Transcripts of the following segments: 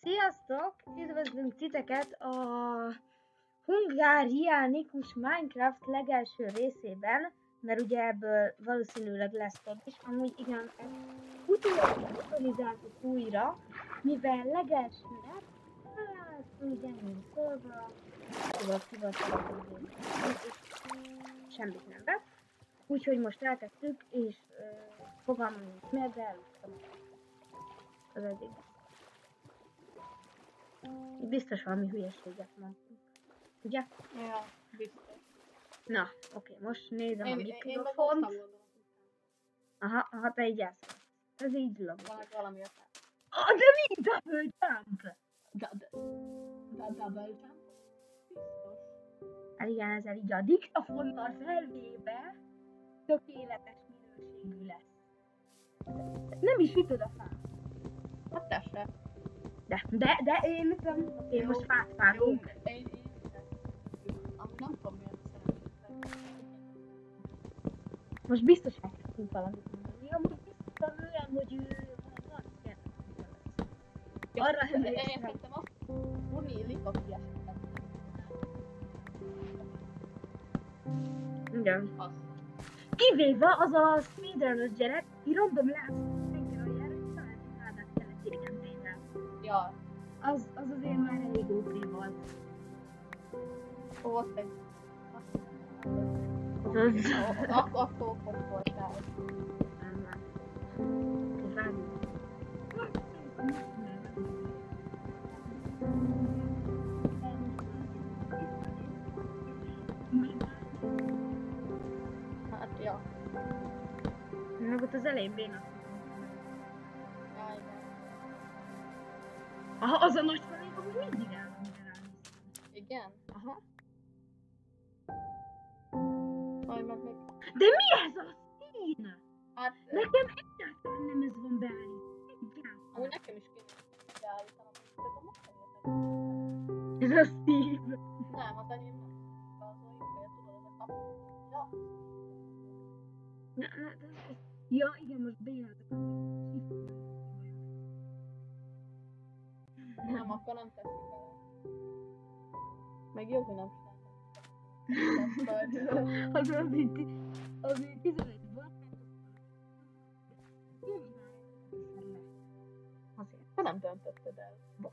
Sziasztok! Üdvözlünk titeket a Hungarianikus Minecraft legelső részében, mert ugye ebből valószínűleg lesz több is. Amúgy igen, utódizáltuk újra, mivel legelsőnek, hát úgy ennyi szólva, semmit nem vett. Úgyhogy most elkezdtük, és fogalmam nincs meg, de elúsztam az eddig. Biztos valami hülyeséget mondtunk. Ugye? Ja, biztos. Na, oké, most nézem a Én mikrofont. Aha, te így elszólsz. Ez így logik. Van valami akár. De mi double jump? Double jump? Biztos. Hát igen, ezzel így a diktafonnal felvéve tökéletes minőségű lesz. Nem is ütöd a fát. Hát te se. De én ütöm. Oké, most fát vágunk. Én ami nem tudom miért szeretnék. Most biztos elkezdtünk valamit mondani. Amúgy biztos olyan, hogy ő van arra Én emlékszem. szerintem azt tudni illik, aki esetleg. Igen. Az. Kivéve az a speedrunner gyerek, ki random látszott reggel aljára, hogy családi házát kellett irigyem tényleg. Ja. Az azért már elég OP volt. Volt egy. Akkor ott voltál. Hát ja. Meg ott az elején béna. Ja, igen. Aha, az a nagy felék, amúgy mindig áll, amire ránéztem. Igen? Aha. Majd meg még. De mi ez a szín? Hát. Nekem egyáltalán nem ez van beállítva. Egyáltalán. Amúgy nekem is kéne beállítanom. Ez a most nem Ez a Steve. Nem, az enyém nem. Az olyan, tudod, ez a kapu. Ja. Ja, igen, most bejelöltek. Nem, akkor nem teszik bele. Meg jó, hogy nem Az azért 11 volt, azért. te nem döntötted el. Bot.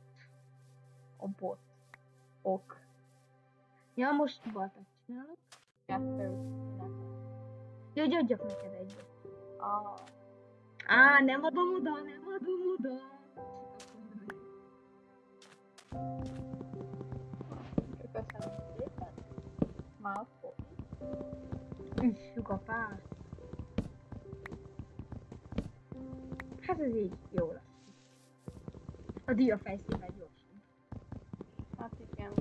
A bot. Ok. Ja, most baltat csinálok. Kettő. Jó, hogy adjak neked egyet. Nem adom oda. Köszönöm szépen. Mouthful. Üssük a pár. Hát ez így jó lesz. A diafejszével gyorsan. Hát igen.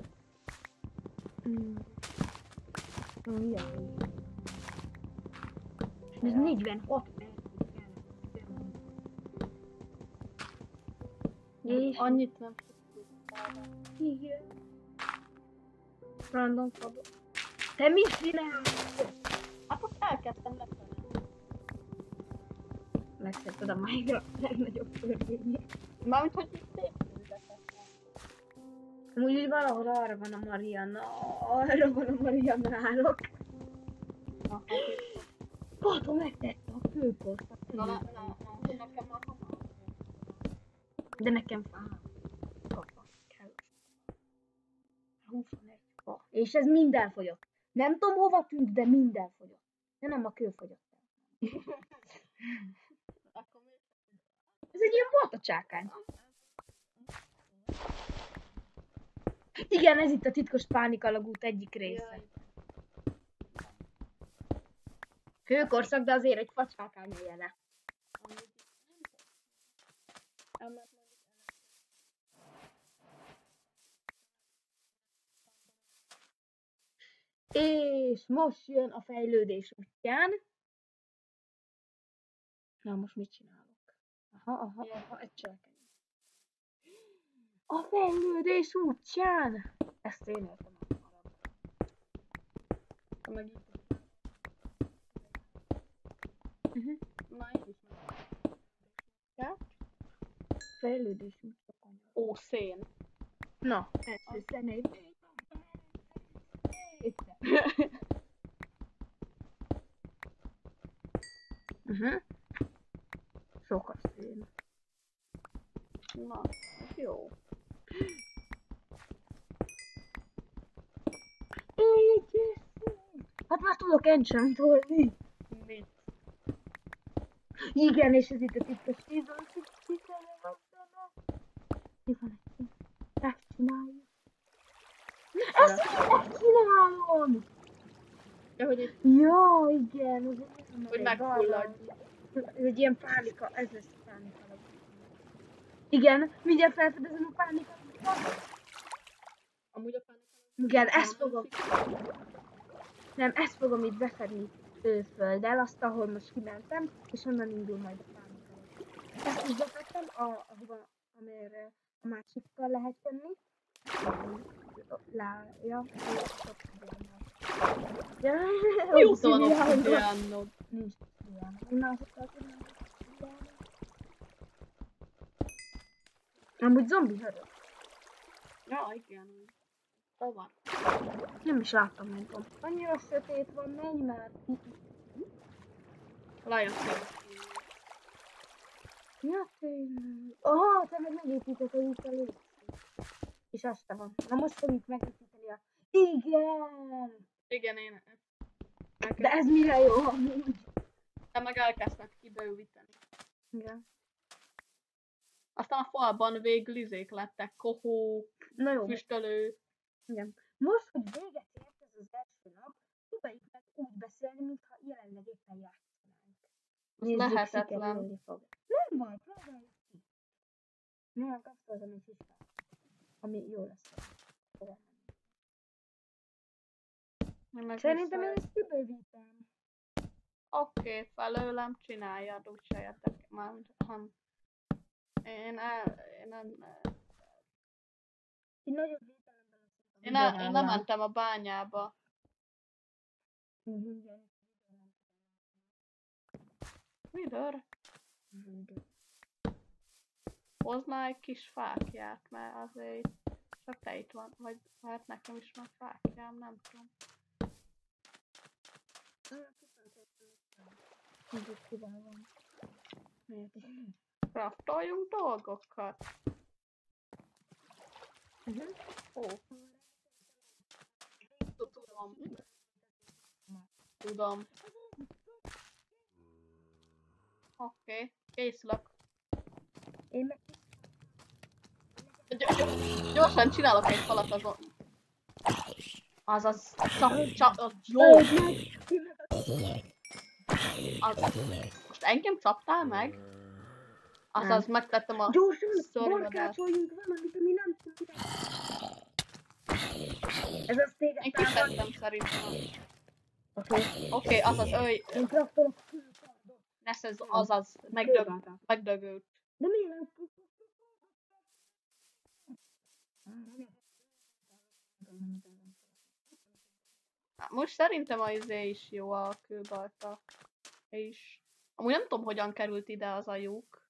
Ilyen. Ez 46 perc. És annyit nem tudtam. igen. Random fabot. Te mit csinálsz? Hát most elkezdtem lefelé. Megszedted a Minecraft legnagyobb törvényét. Mármint, hogy itt szép. Amúgy valahol arra van a Mariana. Arra van a Marianárok. Pato megtette a kőkorszak. Na, nekem már hamar. De nekem fáj. Kell. 21 fa. És ez minden fogyott. Nem tudom hova tűnt, de minden fogyott. De nem a kő fogyott el. Ez egy ilyen boltacsákány. Igen, ez itt a titkos pánikalagút egyik része. Kőkorszak, de azért egy facsákány jele. És most jön a fejlődés útján. Na, most mit csinálok? Aha, egy cselekmény. A fejlődés útján! Ezt én értem hamarabb. Meg itt. Na, én is meg. Ja? Fejlődés útja kanyar. Ó, szén. Na, ez személy. Sokat szén. Na, ez jó. Hát már tudok enchantolni. Mit? Igen, és ez itt a titkos tízon, titkosítsene van benne. Mi van egy? Megcsináljuk. Ezt megcsinálom! Ja, hogy itt, Ja, igen, ez hogy megfulladj. Ez egy ilyen pánika, ez lesz a pánika. Igen, mindjárt felfedezem a pánikát. Amúgy a pánikát. Igen, ezt fogom. Nem, ezt fogom itt befedni földdel, azt, ahol most kimentem, és onnan indul majd a pánika. Ezt is befettem, ahova, amire a másikkal lehet jönni. Ja, Mi úton van a Diánod? Nincs Diánod. Másokkal tudnám Diánod. Amúgy zombi hörög. Ja, igen. Hol van? Nem is láttam, nem tudom. Annyira sötét van, menj már. Lejöttél. Ja, tényleg. Aha, te meg megépítetted itt a lépcsőt. És azt van. Na most fogjuk megépíteni a... Igen! Igen, én. De ez mire jó amúgy? Te meg elkezdted kibővíteni. Igen. Aztán a falban végül izék lettek, kohók, Na jó. füstölő. Igen. Most, hogy véget ért ez az első nap, próbáljuk meg úgy beszélni, mintha jelenleg éppen játszanánk. Nézzük, Lehetetlen. sikerülni fog. Nem baj, próbáljuk ki. Nem, kapcsoltam egy kis ami jó lesz. Szerintem én ezt kibővítem. Oké, felőlem csináljad, úgyse értek már, hanem én nem... Én nagyobb vételemben Én nem mentem a bányába. Vidör? Hoznál egy kis fákját, mert azért csak te itt van, vagy hát nekem is van fákjám, nem tudom. Craftoljunk dolgokat. Ó. Tudom. Oké, készülök. Én meg Gyorsan csinálok egy falat azon. Azaz, jó. Most engem csaptál meg? Azaz megtettem a gyorsan, barkácsoljunk valamit, ami nem tud. Ez az téged. Én kitettem szerintem. Oké, azaz, Én kraftolok külkardot. ez azaz, megdögült. De miért nem? Most szerintem a izé is jó, a kőbalta. És amúgy nem tudom, hogyan került ide az a lyuk.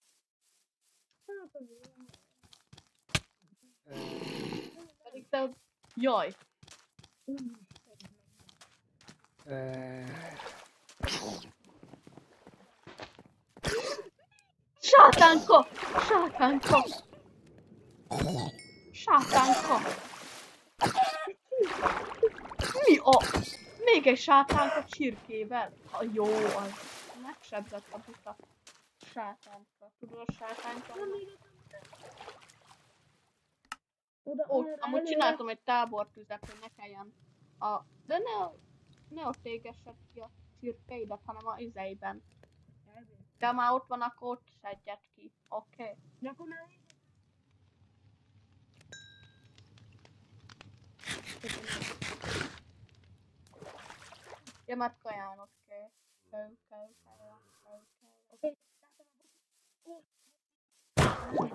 Pedig te... Jaj! Sátánka! Sátánka! Sátánka! Mi a... Még egy sátánka csirkével? Jó, az megsebzett a buta. Sátánka. Tudod a sátánka? Ó, amúgy csináltam egy tábortüzet, hogy ne kelljen a... De ne ott égesed ki a csirkeidet, hanem a izeiben. De már ott van, akkor ott szedjed ki. Oké. Ja, mert kajánot kell.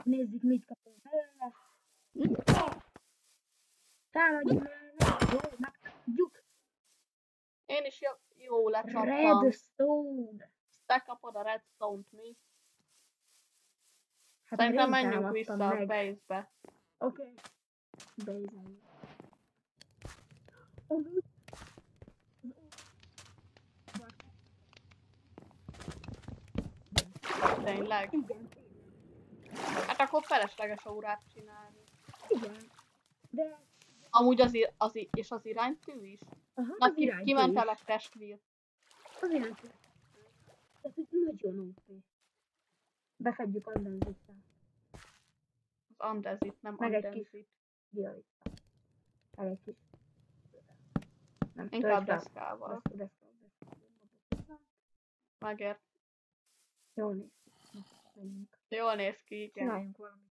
Nézzük, mit kapunk belőle. Támadjuk meg, megtámadjuk. Én is jó lecsaptam. Redstone. Te kapod a redstone-t, mi? Hát Szerintem én menjünk támadtam vissza a meg. base-be. Oké. Beizáljuk. Amúgy... Tényleg? Igen, tényleg. Hát akkor felesleges órát csinálni. Igen. De... Amúgy és az iránytű is? Aha, Na, az iránytű kiment is. el a testvír. Az iránytű. Tehát, hogy nagyon OP. Befedjük andenzittel. Az andezit, nem Meg egy andenzit. Dialitta. Meg egy kis... Nem, Inkább töltsd fel. deszkával. Deszkával. Megért. Jól néz ki. Na, menjünk. Jól néz ki, igen. Csináljunk valamit.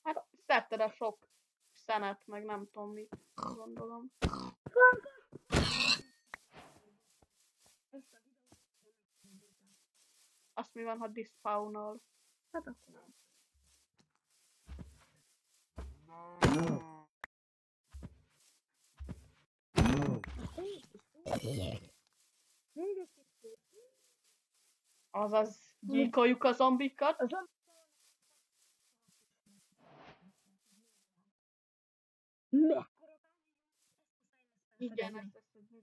Hát szedted a sok szenet, meg nem tudom mit, gondolom. Azt mi van, ha dispawnol? Hát akkor nem. Azaz, gyilkoljuk a zombikat. Igen, ez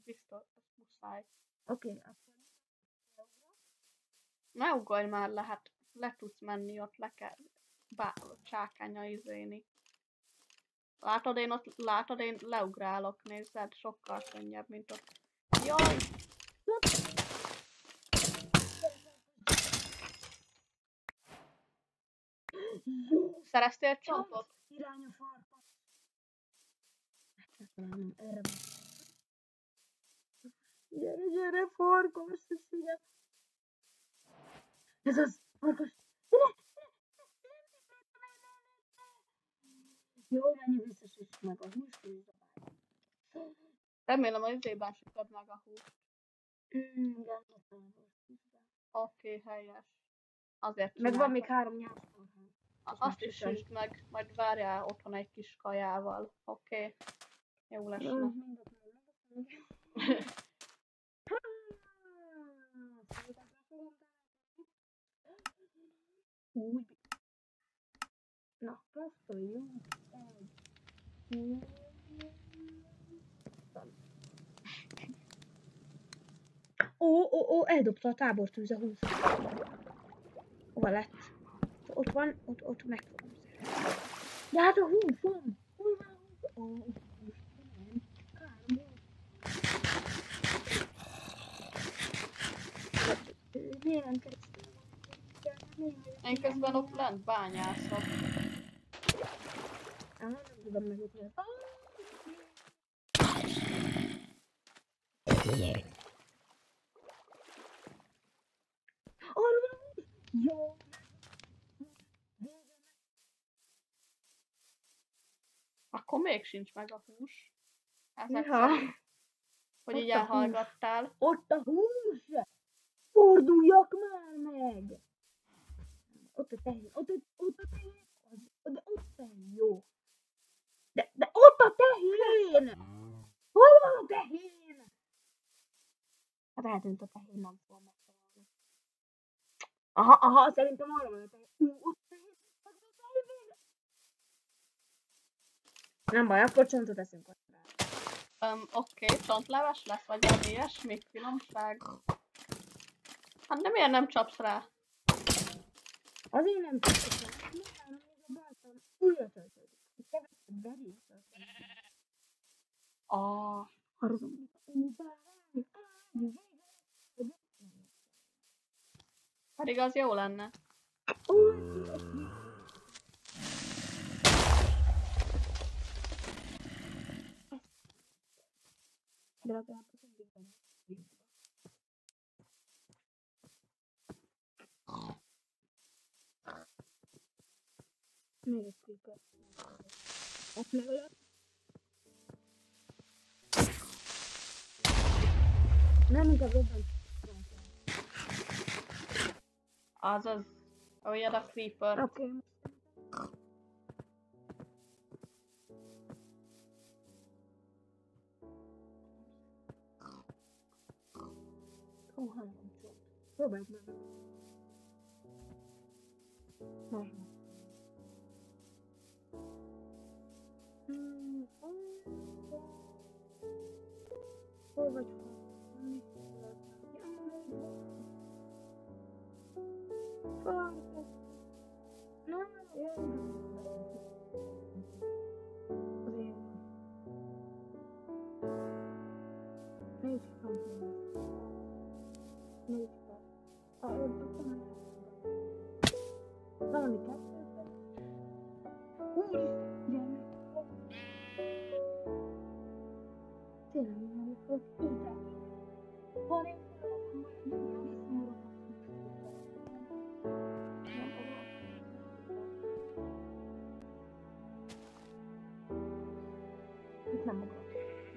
biztos, ez muszáj. Oké, akkor... Ne ugorj már le, hát le tudsz menni ott, le kell csákánya izéni. Látod, én leugrálok, nézzed, sokkal könnyebb, mint ott. Jaj! Szereztél csontot? Irány a farkas. Nem, erre van. Gyere, farkas, szívem. Ez az, farkas. Jó, menjünk vissza, süssük meg a húst, és zabáljuk. Remélem, hogy izében sütöd meg a húst. Igen, Oké, helyes. Azért meg van még csináltam. 3 nyászkorhány. Azt is süsd meg, majd várjál otthon egy kis kajával. Oké? Jó lesne. Úgy. Na, posztoljunk egy. Ó, eldobta a tábortűz a hús. Hova lett? Ott van, ott meg tudom szerezni. De hát a húsom! Hol van a hús? Ó, nem. Kár, miért nem kezdtem? Én közben ott lent bányászok. Nem tudom megütni. Arra van! Jó! Akkor még sincs meg a hús. Ezek Ja. szerint, hogy így elhallgattál. Ott a hús! Forduljak már meg! Ott a tehén, ott a tehén, de ott a tehén, jó. De ott a tehén! Hol van a tehén? Hát eltűnt a tehén, nem fogom megtalálni. Aha, szerintem arra van a tehén. Ott a tehén, nem baj, akkor csontot eszünk ott rá. Oké, csontleves lesz, vagy valami ilyesmi finomság. Hát de miért nem csapsz rá? Azért nem tudok rá. Utána még a baltam újra töltődik. Kevesebb verés töltődik. Arra Pedig az jó lenne. De legalább az egyikben. Még egy creeper. Ott legalább. Nem, inkább jobban. Azaz, olyan a creeper. Oké. Ó, hanem csont. Próbáljuk meg. Most. Hol vagy? Valami kettőben. Úristen, gyermek. Tényleg nem volt ide. Van egy feladatom, hogy visszamondom. Itt nem akarok.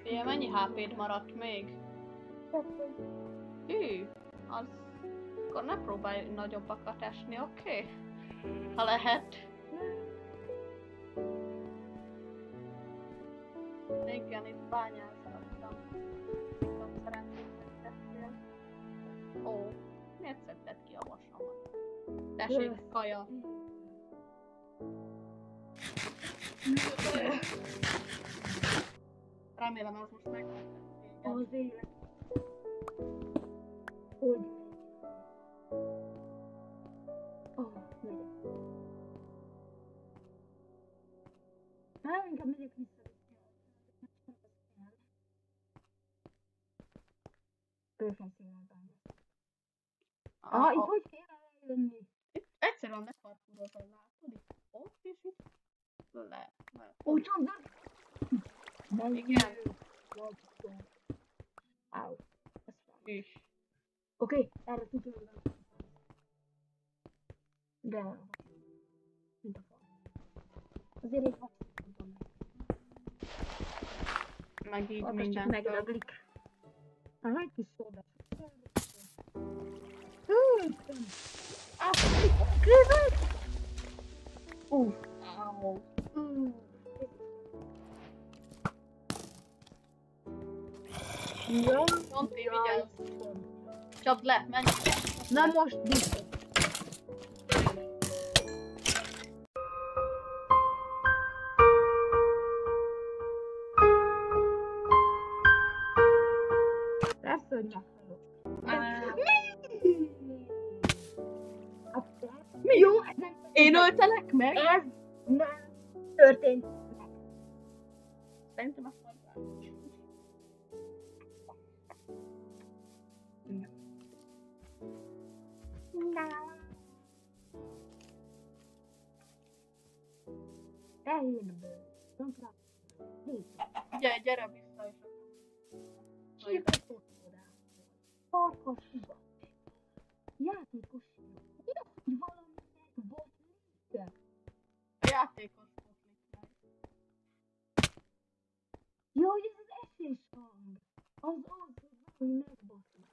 Ugye mennyi HP-d maradt még? Hű, az... Akkor ne próbálj nagyobbakat esni, oké? Ha lehet. Igen, itt bányázgattam. Nem szerencsét tettél. Ó, miért szedted ki a vasamat? Tessék, kaja. Remélem, az most megmentett téged. Az élet. Hogy? Megyek. Inkább megyek vissza. Őfeszélel bányász. Itt hogy kéne eljönni? Itt egyszerűen megparkurozol, látod? Itt ott és itt le. Úgy tudom, igen. Áú. Ez van. Is. Oké, erre tudja, hogy van. De... Mint a fal. Azért egy vakit tudom meg. Meg így Csak mindentől. megdöglik. Egy kis szódás. Isten! Kézzel! Áó. Jó, Monti, vigyázz. Csapd le, menj. na most biztos. Lesz, hogy meghalok. Mi? Jó, ez nem... Én öltelek meg? Ez nem történt meg. Szerintem azt mondták. Elhínből. Gyere vissza és Csirkos oda. Farkas hiba. Játékos hiba. Mi az, hogy valaminek botlik? a játékos botlik meg. Jó, hogy ez az esés hang. Az, hogy valami megbotlik.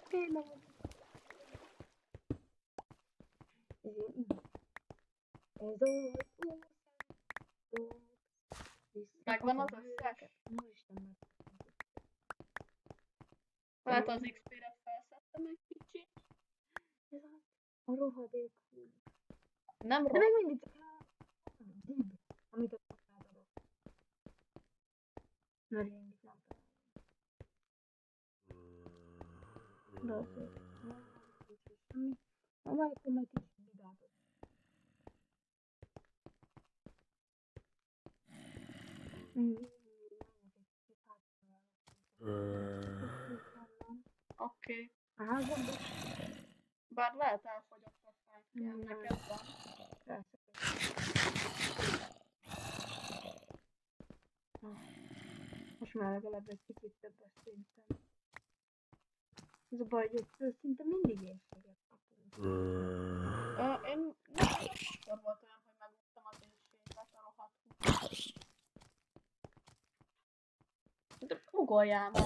Tényleg. Ez Megvan az összes? No, Isten meg. Lehet az XP-re felszedtem egy kicsit. Ez a rohadék húl. Nem De rossz. még mindig csak dib, amit a pakád adott. Mert én mit nem találom. Semmi. A valószínűleg meg kicsit bidáltott. Oké. A házamban? Bár lehet elfogyott a fájtján, neked van. Persze. Most már legalább egy kicsit többet szinten. Ez a baj, hogy szinte mindig érséget kapunk. Én nem akkor volt olyan, hogy megúsztam az érséget a rohadt hús. De ugoljál már.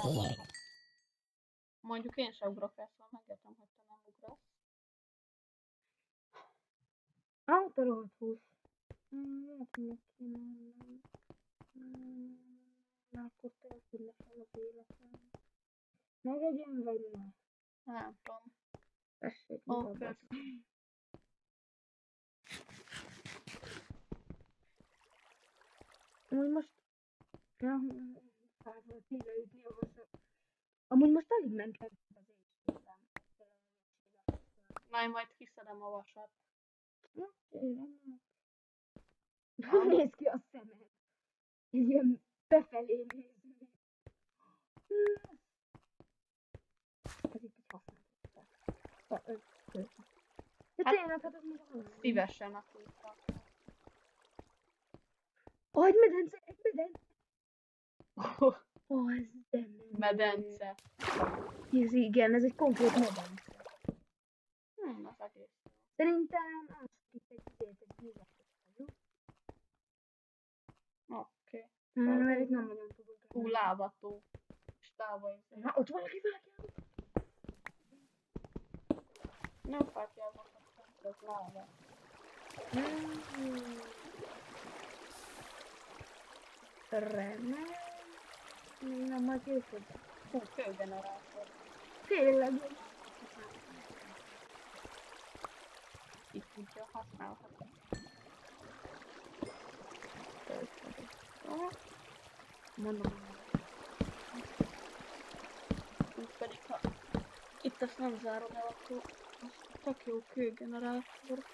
Mondjuk én se ugrok el, szóval megértem, hogy te nem ugrasz. A rohadt hús. Lehet, hogy meg kéne mennem. Akkor telefülne fel az életem. Megegyem, vagy ne? Nem tudom. Tessék, Oké. Amúgy most... Ja, fel volt ide ütni a hosszat. Amúgy most alig ment le az éjségben. Na, én majd kiszedem a vasat. Hogy néz ki a szemed? Egy ilyen befelé néző. Ez itt egy használat. De tényleg, hát az még hallani. Szívesen akírtak. Egy medence, egy medence. Ez de Medence. Ez igen, ez egy konkrét medence. Az egész. Szerintem ások itt egy vizet. Oké. Mert itt nem nagyon tudunk. Lávató. És távol. Na, ott valaki vágja. Nem fátyázok, ez láva. Remélem. Nem, majd később. Kőgenerátor. Tényleg. Itt tudja használhatni. Mondom. Úgy pedig, ha itt ezt nem zárod el, akkor tök jó kőgenerátor.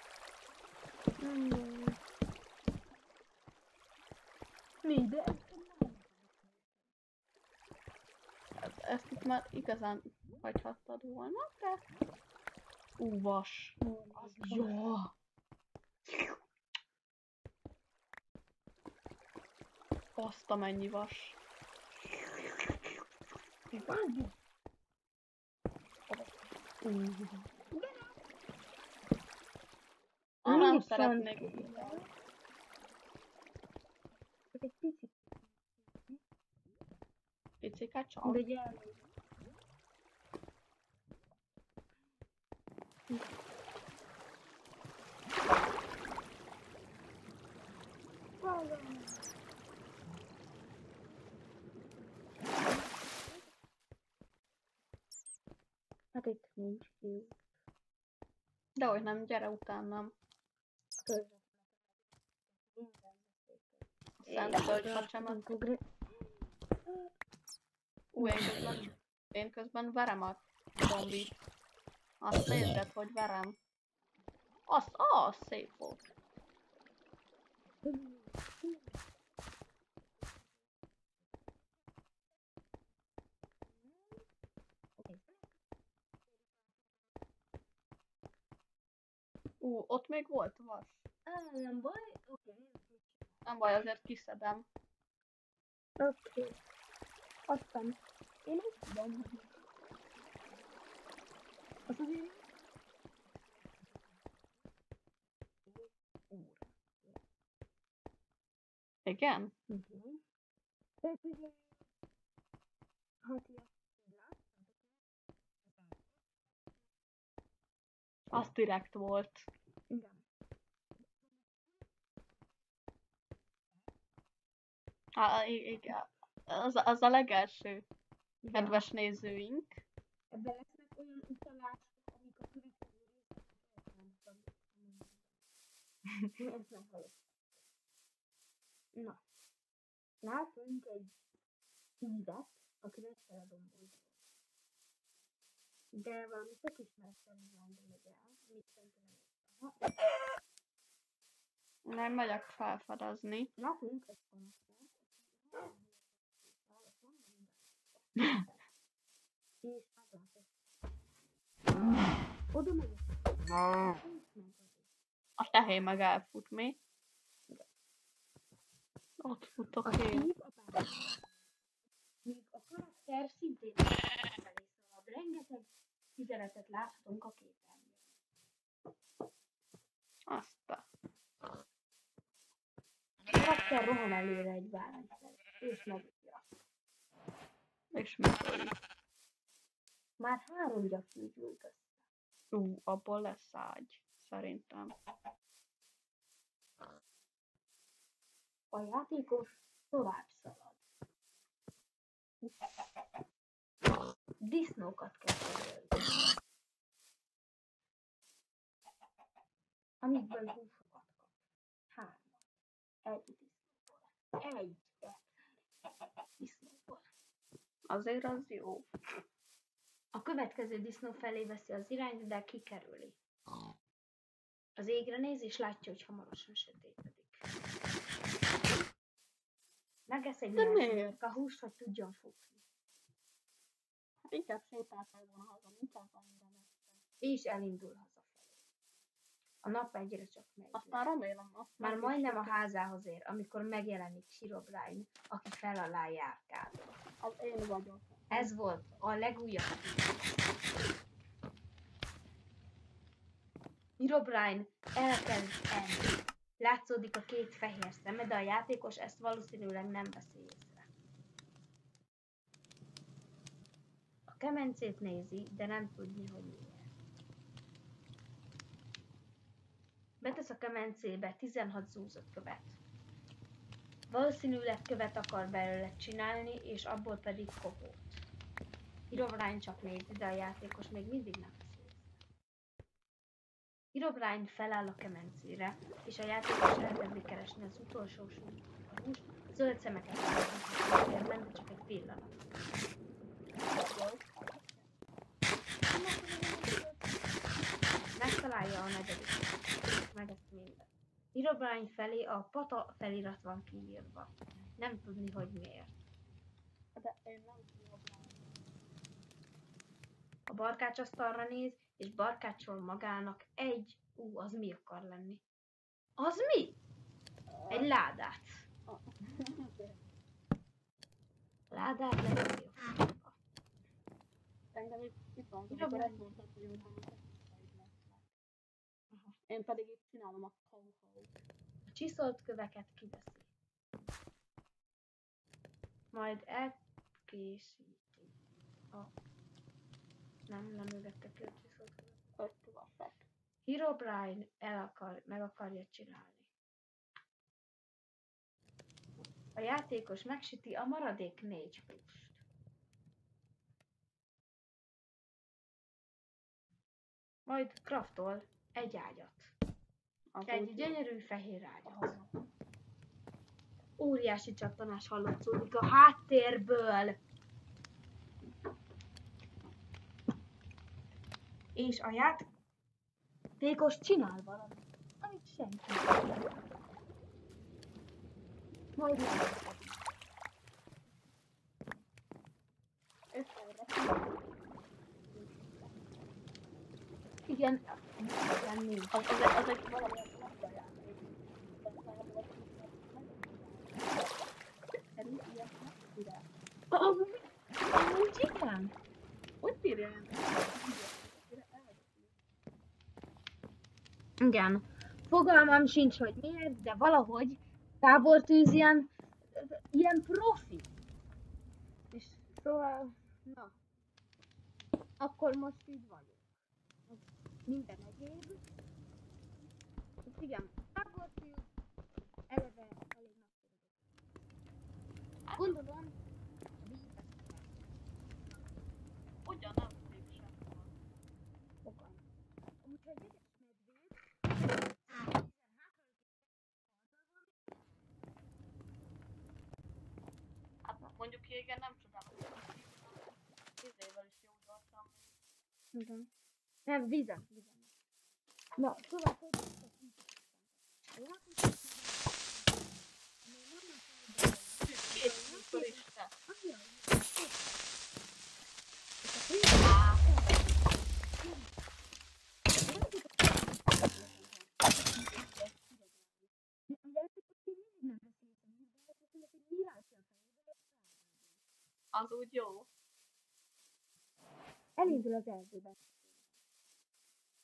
Mi, de Ezt itt már igazán hagyhattad volna, de... Vas. Az jó. Azt amennyi vas. vágj. Nem szeretnék. Csak egy picit. Picike csak. De gyere. Hát itt nincs ki. Dehogy nem, gyere utánam. Szent földfacsemet. Én közben verem a zombit. Azt nézed, hogy verem. Az szép volt. Ott még volt vas. Nem baj, oké. Nem baj, azért kiszedem. Oké. Aztán én úgy tudom, hogy az azért Igen? Tehát ugye, hát ilyen Az direkt volt. igen. Igen. Az a legelső kedves nézőink. Ebben lesznek olyan utalások, amik a következő részben ezt nem hallottam. Na. Látunk egy hívet, akinek feladombolja. De valami tök ismeretlen irányba megy el, amit szerintem Nem megyek felfedezni. látunk egy panaszát. És meglátod. Oda megyek. A tehén meg elfut, mi? Ott futok A én. szív a pár. Míg a karakter szintén felé szalad. Rengeteg üzenetet láthatunk a képernyőn. Aztán. A karakter rohan előre egy bárány felé, és megütja. És megöli. Már 3 gyapjú gyújt össze. Abból lesz ágy. Szerintem. A játékos tovább szalad. Disznókat kell felölni. amikből húsokat kap. 3. Egy disznóból. Egy disznóból. Azért az jó. A következő disznó felé veszi az irányt, de kikerüli. Az égre néz, és látja, hogy hamarosan sötétedik. Megesz egy nyerszínűt a húst, hogy tudjon futni. Hát inkább sétáltál volna haza, inkább annyira messze. És elindul hazafelé. A nap egyre csak megy. Aztán remélem, már majdnem a házához ér, amikor megjelenik Herobrine, aki fel alá járkál. Az én vagyok. Ez volt a legújabb. Herobrine elkezd enni. Látszódik a 2 fehér szeme, de a játékos ezt valószínűleg nem veszi észre. A kemencét nézi, de nem tudni, hogy miért. Betesz a kemencébe 16 zúzott követ. Valószínűleg követ akar belőle csinálni, és abból pedig kohót. Herobrine csak nézi, de a játékos még mindig nem veszi észre. Herobrine feláll a kemencére, és a játékos elkezdi keresni az utolsó húst, zöld szemeket láthatnak a térben, de csak egy pillanat. Megtalálja a 4. Megesz mindent. Herobrine felé a pata felirat van kiírva. Nem tudni, hogy miért. De én nem tudom. A barkács asztalra néz, és barkácsol magának egy... az mi akar lenni? Az mi? Egy ládát. Ládát leveszi a fába. Engem itt van, amikor ezt mondtad, hogy én pedig itt csinálom a ho-ho-t. A csiszolt köveket kiveszi. Majd elkészíti a... Nem lemögette ki a csiszolt köveket. 5 vaffet. Herobrine meg akarja csinálni. A játékos megsüti a maradék 4 húst. Majd craftol egy ágyat. Egy gyönyörű fehér ágyat. Óriási csattanás hallatszódik a háttérből. És a játékos csinál valamit, amit senki nem. Majd igen, lenni. Az egy valami labdajáték. Szerint ilyet nem Amúgy igen. Hogy bírja ilyen? Igen. Fogalmam sincs, hogy miért, de valahogy tábortűz ilyen profi. És szóval, na, akkor most így vagyok. Minden egyéb. És igen, tábortűz, eleve elég nagy. Gondolom, Ugyan nem tudjuk sem. fogalmam. Úgyhogy vegyes medvét. Hát mondjuk jégen nem csodálom. 10 évvel is jó voltam. Igen. Nem, vízen. Na, szóval Turista. Az úgy jó. Elindul az erdőben.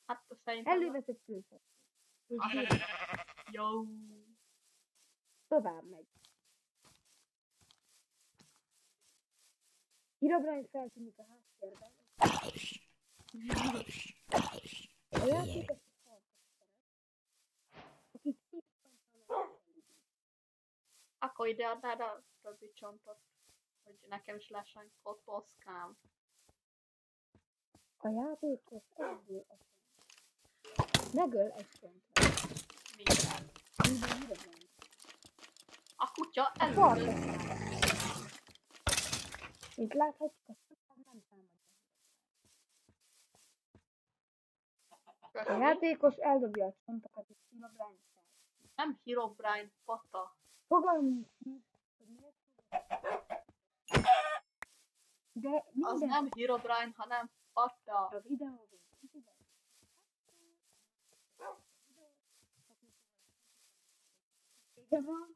Hát szerintem... Elővesz egy kőszert. Jó. Tovább megy. Herobrine feltűnik a háttérben. A játékos Akkor ide adnád a többi csontot, hogy nekem is lessen kotoszkám. a játékos elindul a csont. Megöl egy csontot. Minden. A kutya A farkas. elüldöz. Mint láthatjuk, a farkas nem támadja. A játékos eldobja a csontokat és Herobrine fel. Nem Herobrine, Pata. Fogalmunk nincs, hogy miért. De Az minden nem Herobrine, hanem Pata. a videóban. Igen van.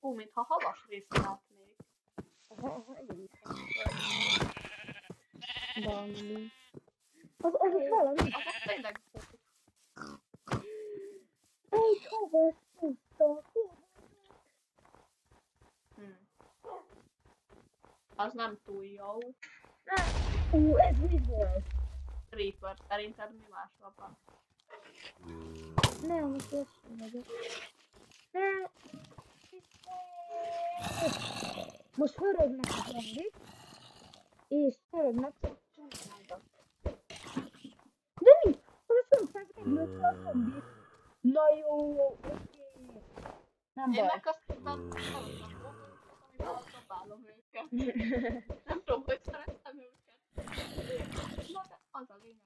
Mintha havas részt látnék. Valami. Az valami. Az tényleg Egy havas puszta. Az nem túl jó. Ez mi volt? Reaper, szerinted mi más van? Nem, most ezt vagyok. Ne. Most hörögnek a zombik, és hörögnek a csontágat. De mi? Az a csontág meglőtte a zombit. Na jó, oké. Nem Én baj. meg azt nem dobálom őket. Nem tudom, hogy szeretem őket. Na de az a lényeg,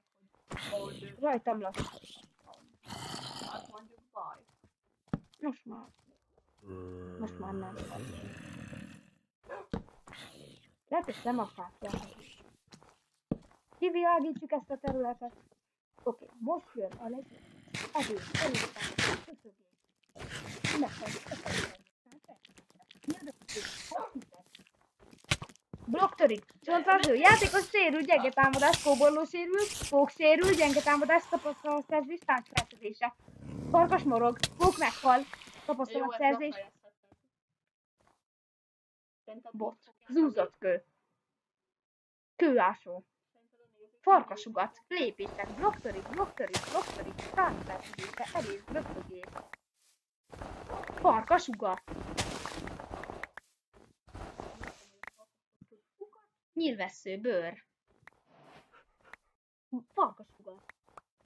hogy Rajtam lass. hát mondjuk baj. Most már. Most már nem. Leteszem a fákját. Kivilágítsuk ezt a területet. Oké, most jön a legjobb. Ezért, először, köszönjük. Blocktörik, csontvárző, játékos sérül, gyenge támadás, kóborló sérül, fók sérül, gyenge támadás, tapasztalatszerzés, táncfelfedése. Farkas morog, fók meghal, tapasztalatszerzés, bot, zúzott kő. Kőásó. Farkasugat, lépések, blokktörik, táncfelfedése, erész, röptögés. Farkasugat. Nyílvessző, bőr. Farkasugat.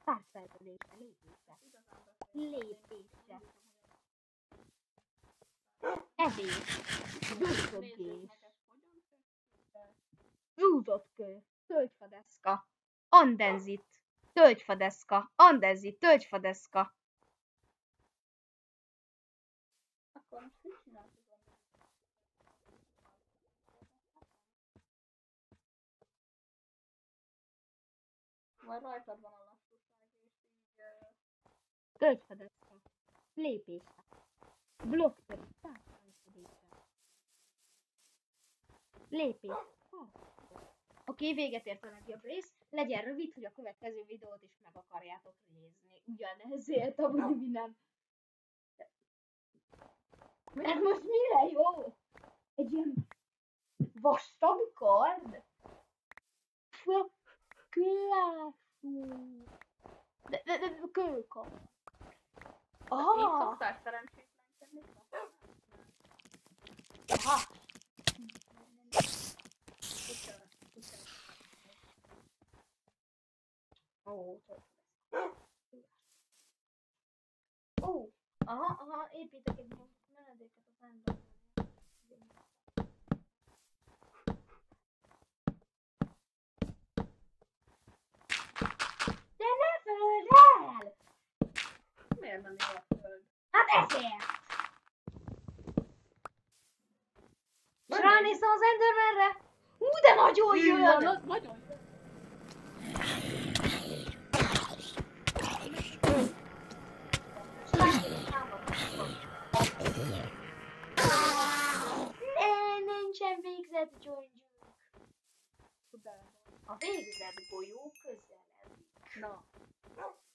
Táncfelfedése, lépése. Evés. Röptögés. Zúzott kő. Tölgyfadeszka. Andenzit. Tölgyfadeszka. Andenzit. Tölgyfadeszka. Akkor most mit csináltuk? Majd rajtad van a lassúság, és így... Tölgyfadeszka. Lépése. Blokktörik. Táncfelfedése. Lépés. Oké, véget ért a legjobb rész. Legyen rövid, hogy a következő videót is meg akarjátok nézni. Ugyanezért amúgy nem. Ez most mire jó? Egy ilyen vastag kard? Kőású. De kőkard. Így szoktál szerencsétlenkedni? Aha. Aha, építek egy menedéket a fándon. De ne föld el! Miért nem él a föld? Hát ezért! És ránéztem az Endermanre? Hú, de nagyon jön! Az nagyon jó. Nincsen végzett gyöngyünk. A végzett golyó közeledik.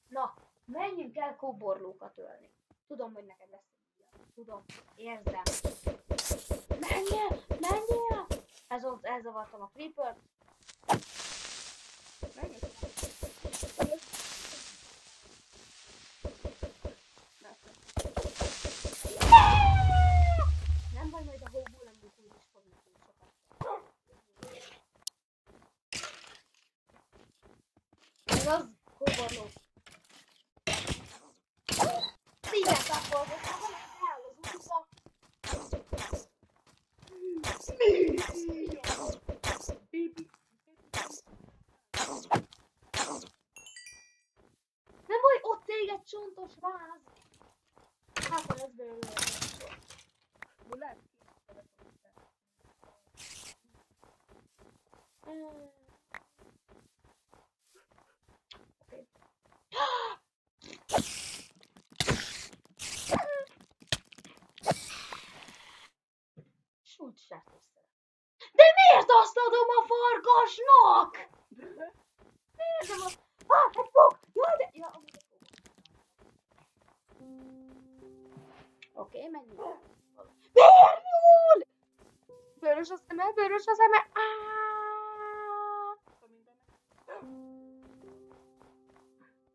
Na, menjünk el kóborlókat ölni. Tudom, hogy neked lesz egy ilyen. Tudom, érzem. Menjél! Elzavartam a creepert. Nem baj, majd a hóból nem úgyis fognak úgy sokat. az kovarlós. Mindent elforgattam, el az utca. Nem baj, ott ég egy csontos váz. Hát, ha ez belőle. Lehet Súlyosát össze. De miért azt adom a farkasnak? Miért nem az? Egy fog! Jaj, de... Ja, amúgy a fog. Oké, menjünk. Miért nyúl? Vörös a szeme, vörös a szeme.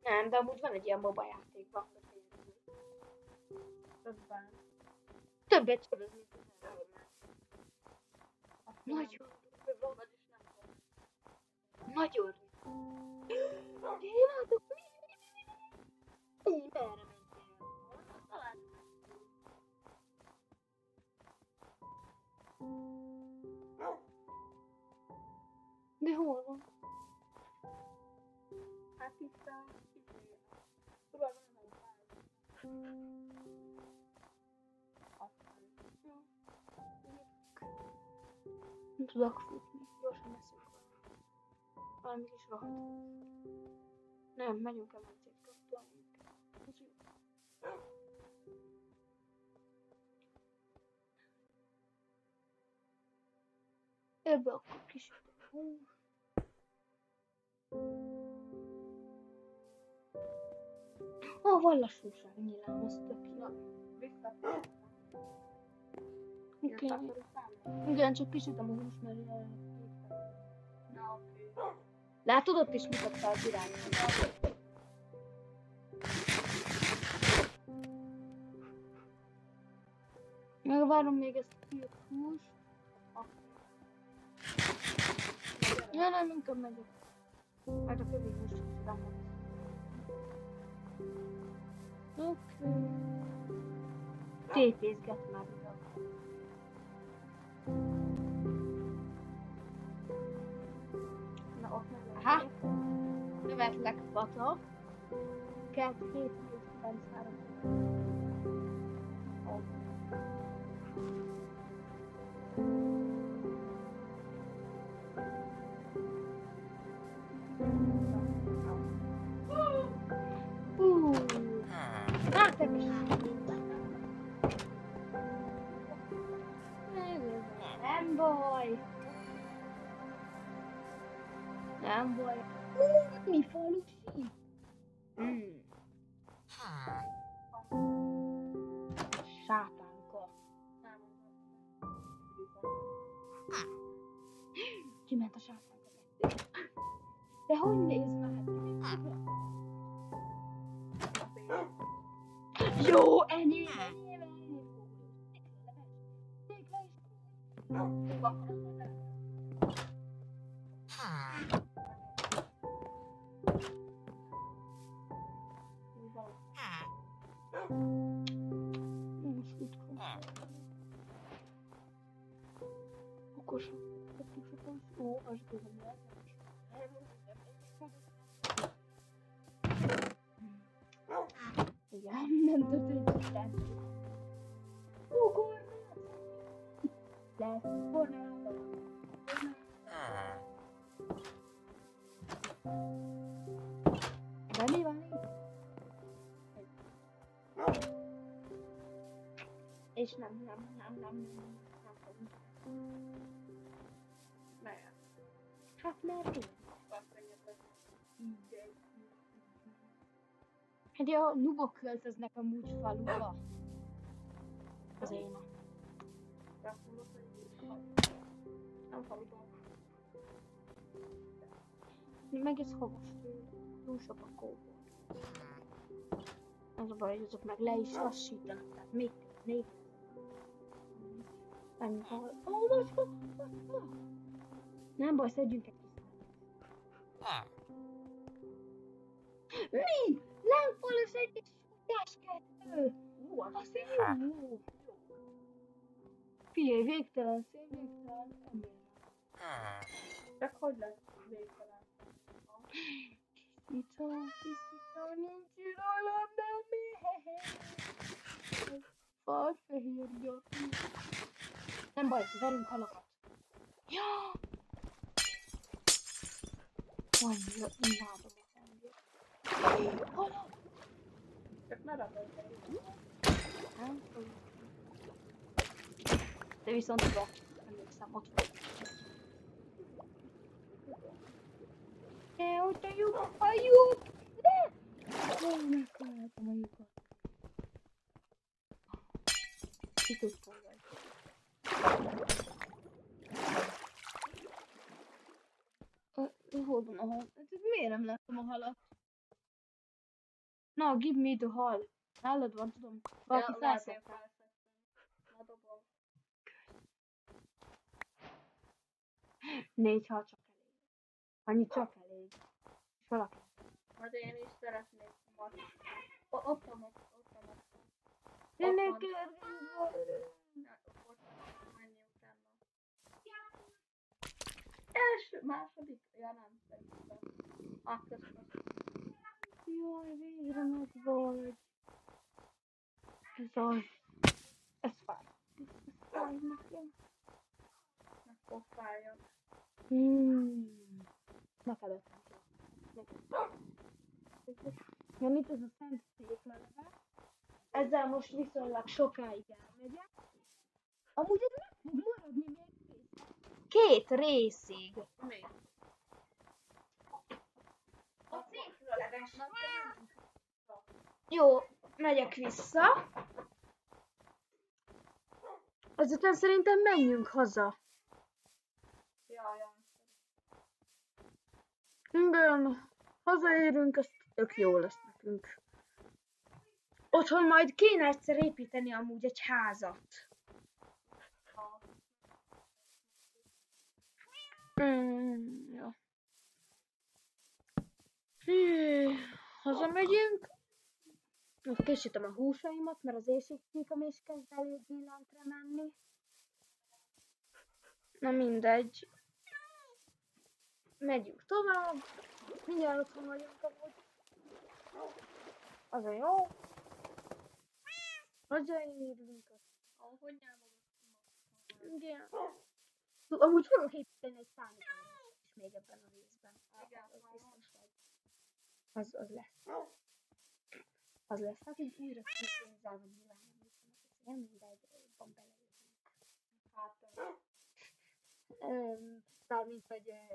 Nem, de amúgy van egy ilyen MOBA játék, van. Többet soroz, mint az elmondás. Nagyon. Nagyon. Imádok, mi? Merre mentél? De hol van? Hát itt a... Nem tudok futni, gyorsan eszünk valami kis rohadt. Nem, megyünk el meccét kaptani. Ebbe akkor kisütök. Van lassúság nyilván, az tök jó. Igen, csak kisütöm a hús, mert látod, ott is mutatta az irányt. Megvárom még ezt a két húst. Ja, nem, inkább megyek. Majd a kövi húst is tudom. Oké. Tétézget már ide. Na, ott meg. Aha. Követlek pata. 2, 7, 9, 3. Nem baj. Nem baj. Mi falusi? Sátánka. Kiment a sátánka kettő. De hogy néz már? Jó, ennyi. Igen, nem történt semmi. Lesz vonálva. De mi van itt? És nem fogunk. Mert? Hát mert én. Hát a nubok költöznek amúgy faluba. Az én. Nem faluban. Meg ez havas tőle. Túl sok a kóbor. Az a baj, hogy azok meg le is lassítanak. Tehát még. Nem hal. Macska! Nem baj, szedjünk egy kis. Mi? Lámpalos egy súlyás kettő! Az jó! Figyelj, végtelen szép, végtelen emlék. Csak hogy lesz végtelen? Kicsit, nincs rólam, nem méhet. Falfehér gyakni. Nem baj, verünk halakat. Ja! Annyira imádom a hangját. Halak! Csak ne ragadj el. Nem fogjuk. De viszont oda, emlékszem, ott volt. Hogy te jó a hajuk! De! Ó, megtaláltam a lyukat. Ki tudtam vagy. Hol van a hal? Miért nem láttam a halat? Na, give me the hal. Nálad van, tudom. Valaki felszedte. Ledobom. 4 hal csak elég. Annyi csak elég. És valaki. Hát én is szeretnék most. Ott van. Tényleg kérdezve. Menj utána. Első, második? Ja nem, szerintem. Köszönöm. Jaj, végre meg vagy. Ez az. Ez fáj. Ez fáj nekem. Meg fog fájjon. Neked adtam ki. Jön itt ez a szent székleleve. Ezzel most viszonylag sokáig elmegyek. Amúgy ez meg fog maradni még 2 részig. Mi? A székleleves. Jó, megyek vissza. Azután szerintem menjünk haza. Jaj. Igen, hazaérünk, az tök jó lesz nekünk. Otthon majd kéne egyszer építeni amúgy egy házat. Jó. Hazamegyünk. Most készítem a húsaimat, mert az éjségcsikam is kezd eléggé lentre menni. Na mindegy. Megyünk tovább. Mindjárt otthon vagyunk amúgy. Az a jó. Hazaérünk. Ahogy elmondom. Igen. Amúgy fogok építeni egy számítógépet is még ebben a részben. Igen, Az biztos vagy. Az lesz. Az lesz. Hát így újra kipénzzel, vagy nyilván nem hiszem. Nem mindegy, jobban beleérünk. Hát, Mármint, hogy igen.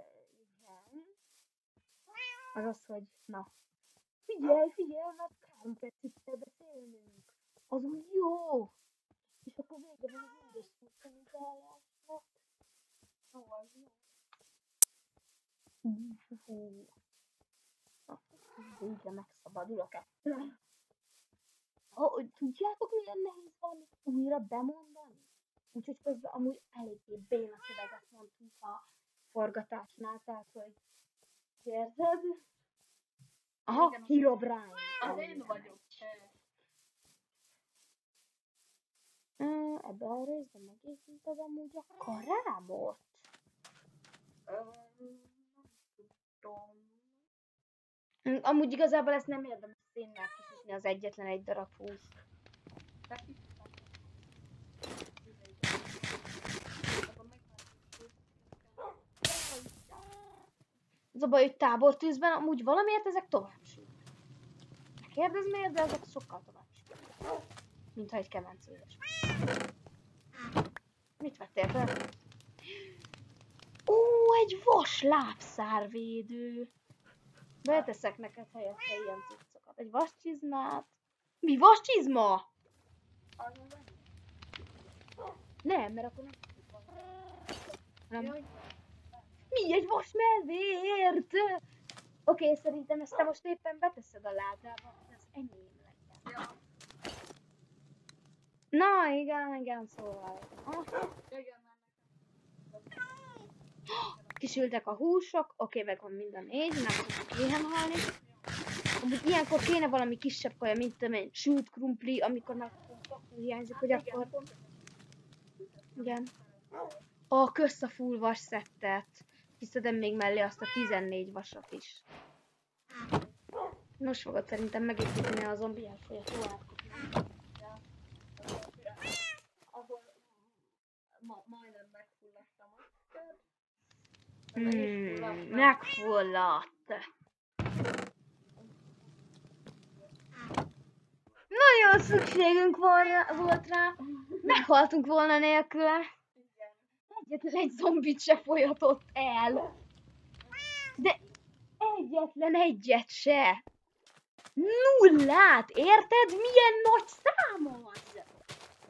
Az az, hogy na. Figyelj, mert 3 percig kell beszélnünk. Az úgy jó. És akkor vége van az ügyes szintonizálásnak. jó az jó. Végre megszabadulok ettől. Tudjátok, milyen nehéz valamit újra bemondani? Úgyhogy közben amúgy eléggé béna szöveget mondtunk a forgatásnál, tehát hogy érzed? Aha, Herobrine. Az én vagyok. Ebben a részben megépíted amúgy a karámot. Amúgy igazából ezt nem érdemes szénnel kisütni az egyetlen egy darab húst. Az a baj, hogy tábortűzben amúgy valamiért ezek tovább sülnek. Kérdezd miért, de ezek sokkal tovább sülnek. Mintha egy kemencéves. Mit vettél fel? Ó, egy vas lábszárvédő. Beteszek neked helyette ilyen cuccokat. Egy vascsizmát. Mi, vascsizma? Nem, mert akkor nem. Mi, egy vasmelvért? Oké, szerintem ezt te most éppen beteszed a ládába, hogy az enyém legyen. Ja. Na, igen, szóval. Kisültek a húsok, oké, meg van mind a 4, nem tudok éhen halni. ilyenkor kéne valami kisebb kaja, mint egy sült krumpli, amikor már hiányzik, hogy akkor... Igen. Kösz a full vas szettet. Kiszedem még mellé azt a 14 vasat is. Most fogod szerintem megépíteni a zombi elfolyató Ahol majdnem megfulladtam. Megfulladt. Nagyon szükségünk volt rá. Meghaltunk volna nélküle. Egyetlen egy zombit se folyatott el. De egyetlen egyet se. Nullát, érted? Milyen nagy szám az?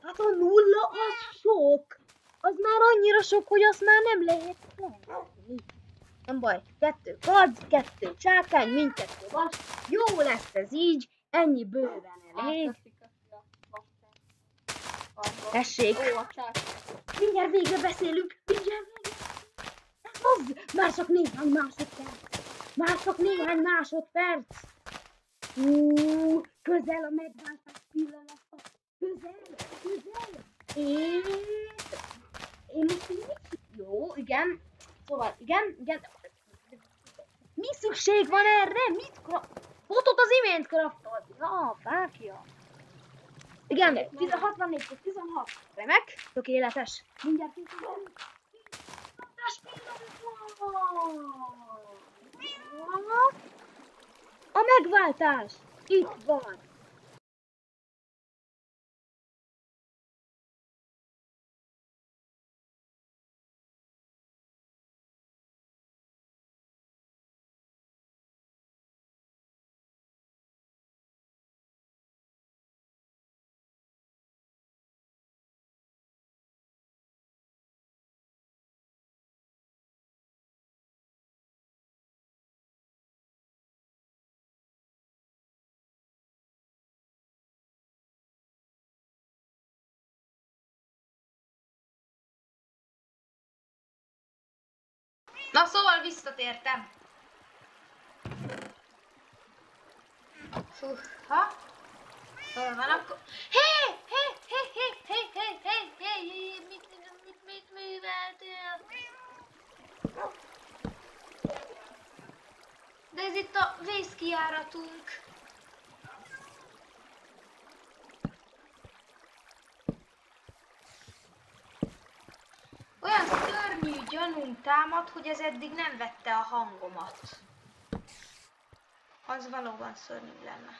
Hát a nulla az sok. Az már annyira sok, hogy azt már nem lehet tenni. Nem baj, 2 kard, 2 csákány, mindkettő vas. Jó lesz ez így, ennyi bőven elég. Tessék. Mindjárt végre beszélünk. Mindjárt végre. Az, már csak néhány másodperc. Már csak néhány másodperc. Közel a megváltás pillanata. Közel. Én most így jó, igen. Szóval, igen. Mi szükség van erre? Mit fotót az imént kraftolni? Fákja. Igen, 64-16. Remek, tökéletes. Mindjárt a megváltás itt van. Na szóval visszatértem. Ha? Hol van akkor? Hé! Mit műveltél? De ez itt a vészkijáratunk. Olyan szörnyű gyanúm támad, hogy ez eddig nem vette a hangomat. Az valóban szörnyű lenne.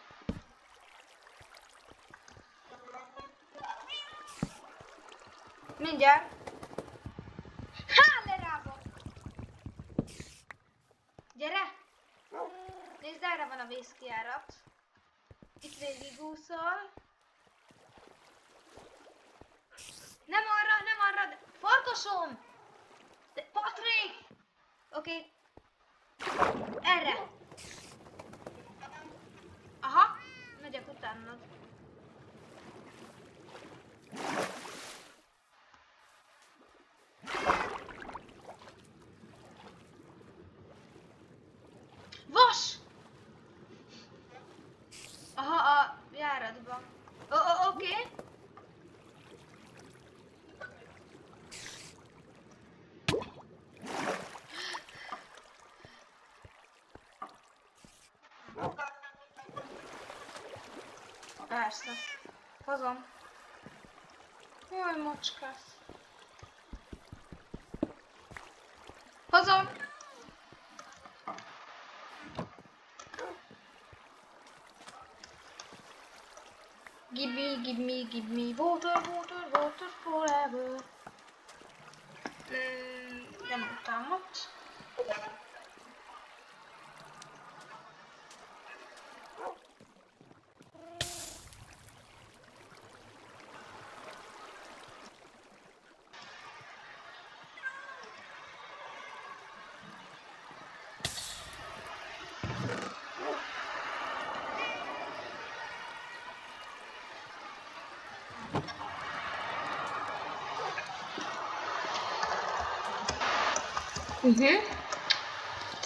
Mindjárt. Lerázom! Gyere! Nézd, erre van a vészkijárat. Itt végigúszol. Nem arra, de... Farkasom! De Patrik! Oké. Erre. Aha, megyek utánad. Vas! Aha, a járatban. Oké. Persze. Hozom. Jaj, mocskász. Hozom. Give me water forever. Nem támadt.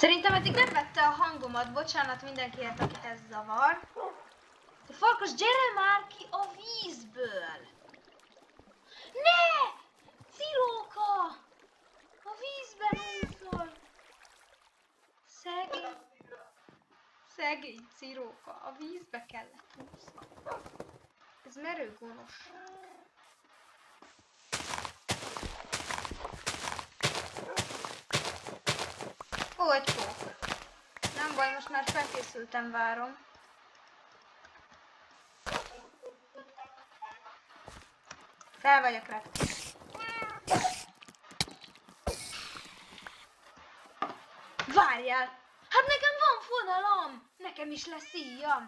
Szerintem eddig nem vette a hangomat, bocsánat mindenkiért, akit ez zavar. Te farkas, gyere már ki a vízből! Ne! Ciróka! A vízben úszol! Szegény... Szegény ciróka, a vízbe kellett úszni. Ez merő gonosz. Ó, egy pók. Nem baj, most már felkészültem, várom. Fel vagyok rá. Várjál! Hát nekem van fonalam! Nekem is lesz íjam!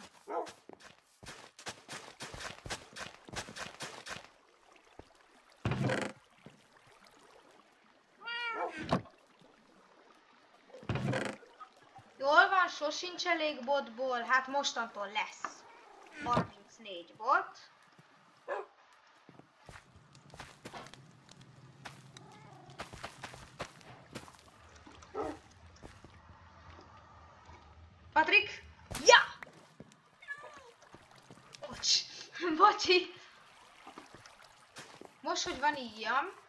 Jól van, sosincs elég botból, hát mostantól lesz 34 bot. Patrik? Ja! Bocs, bocsi. Most, hogy van íjam.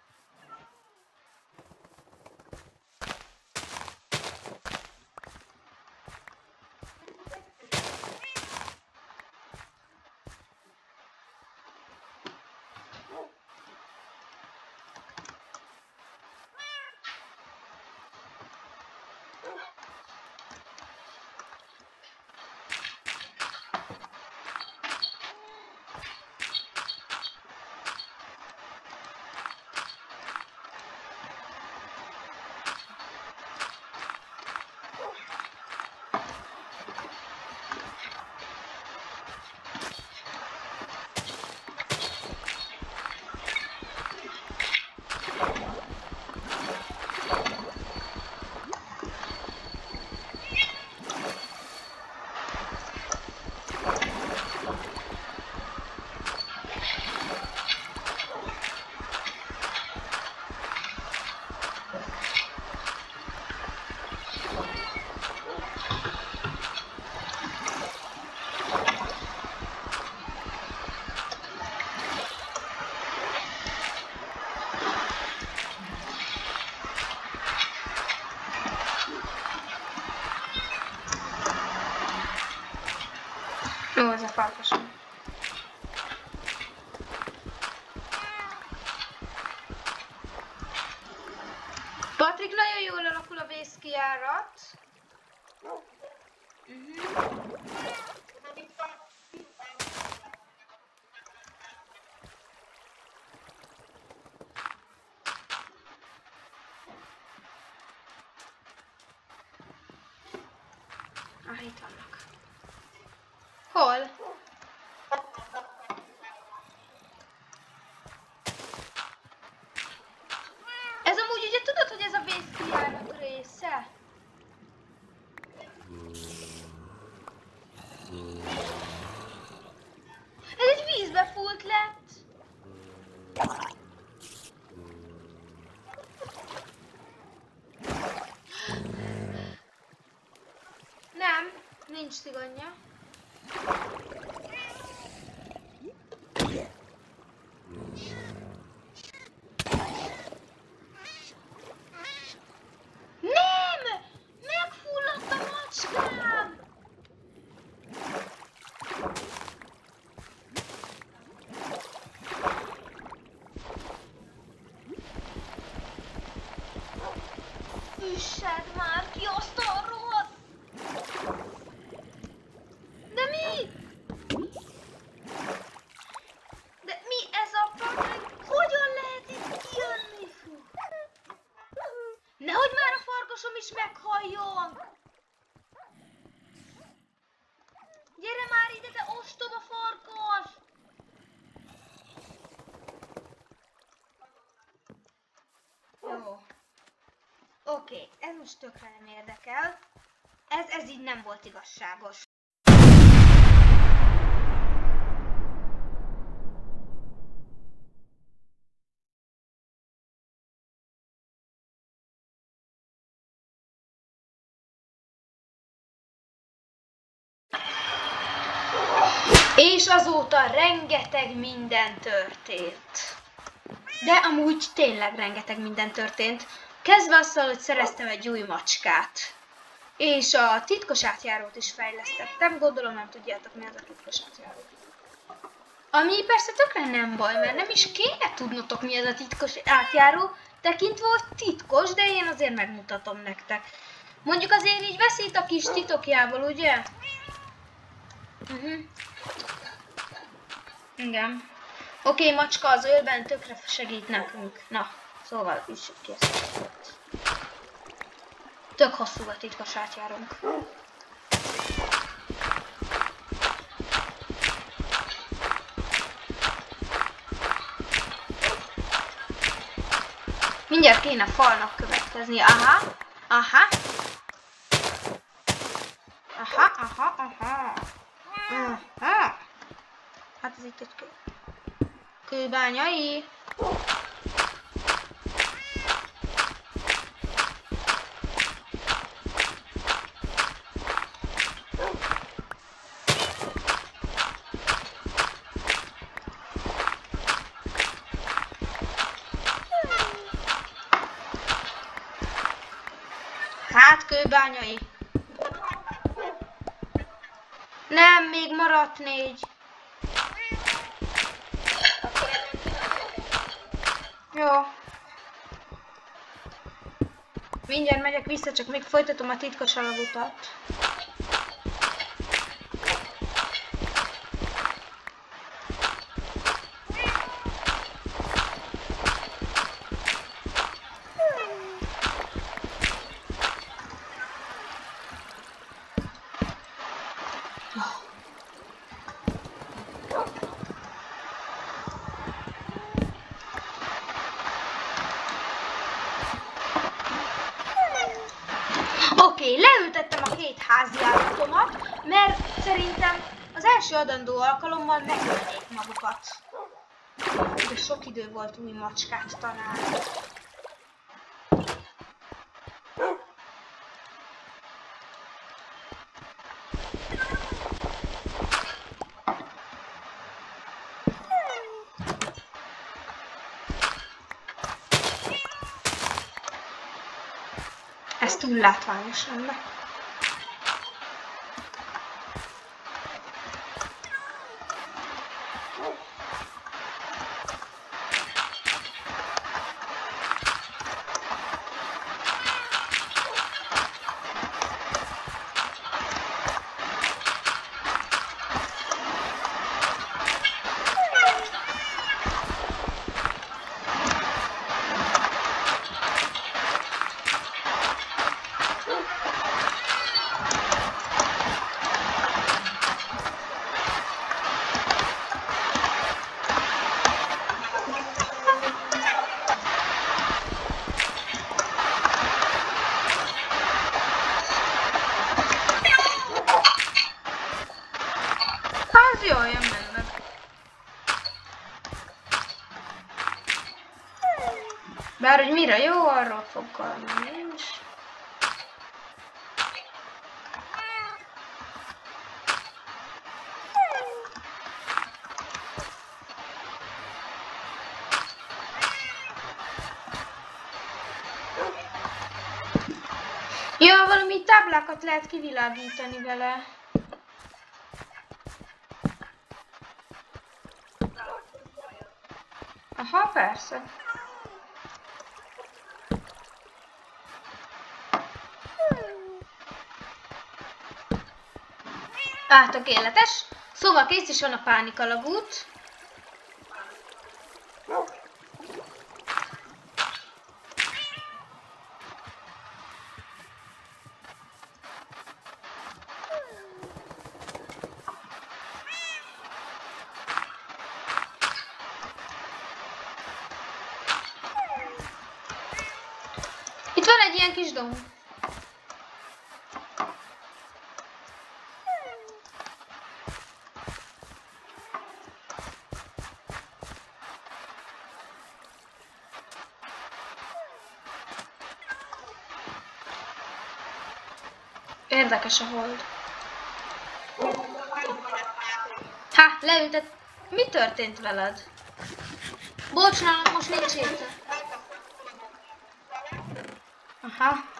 Jó, ez a farkasom. Patrik, nagyon jól alakul a vészkijárat. Itt vannak. Hol? Ez amúgy ugye tudod, hogy ez a vészkijárat része? Ez egy vízbe fúlt lett. Nem, nincs cigonya. Nem! Megfulladt a macskám! Üssed már ki azt a rohadt! De mi? De mi ez a Patrik? Hogyan lehet itt kijönni? Nehogy már a farkasom is meghalljon! Gyere már ide, te ostoba farkas! Jó. Oké, ez most tökre nem érdekel. Ez így nem volt igazságos. És azóta rengeteg minden történt. De amúgy tényleg rengeteg minden történt. Kezdve azzal, hogy szereztem egy új macskát. És a titkos átjárót is fejlesztettem. Gondolom nem tudjátok, mi az a titkos átjáró. Ami persze tökre nem baj, mert nem is kéne tudnotok, mi az a titkos átjáró. Tekintve, hogy titkos, de én azért megmutatom nektek. Mondjuk azért így veszít a kis titokjából, ugye? Igen. Oké, macska az ölben tökre segít nekünk. Na, szóval is kész. Tök hosszú a titkos átjárónk. Mindjárt kéne falnak következni. Aha. Aha. Aha, aha, aha. Aha. Hát ez itt egy kőbányai. Hát kőbányai. Nem, még maradt 4. Jó. Mindjárt megyek vissza, csak még folytatom a titkos alagutat. Oké, leültettem a 2 háziállatomat, mert szerintem az első adandó alkalommal megölnék magukat. De sok idő volt új macskát találni. Ez túl látványos lenne. Jól jön mennek. Bár hogy mire jó, arról fogalmam nincs. Ja, valami táblákat lehet kivilágítani vele. Aha, persze. Tökéletes. Szóval kész is van a pánikalagút. Itt van egy ilyen kis domb. Érdekes a hold. leültet. Mi történt veled? Bocs, nálam most nincs itt. Aha.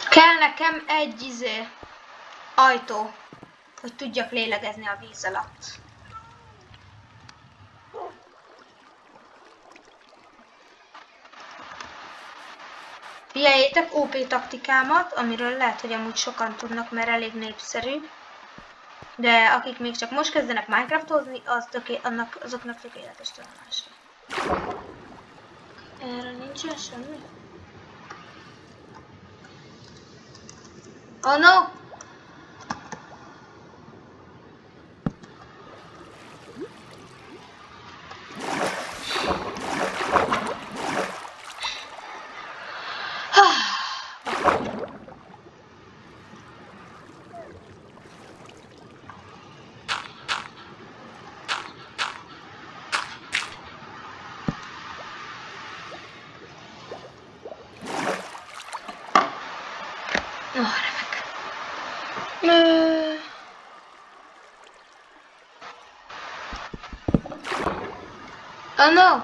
Kell nekem egy ajtó, hogy tudjak lélegezni a víz alatt. Figyeljétek OP taktikámat, amiről lehet, hogy amúgy sokan tudnak, mert elég népszerű. De akik még csak most kezdenek Minecraftozni, azoknak tökéletes tanulásra. Erre nincsen semmi? Oh no! Oh no!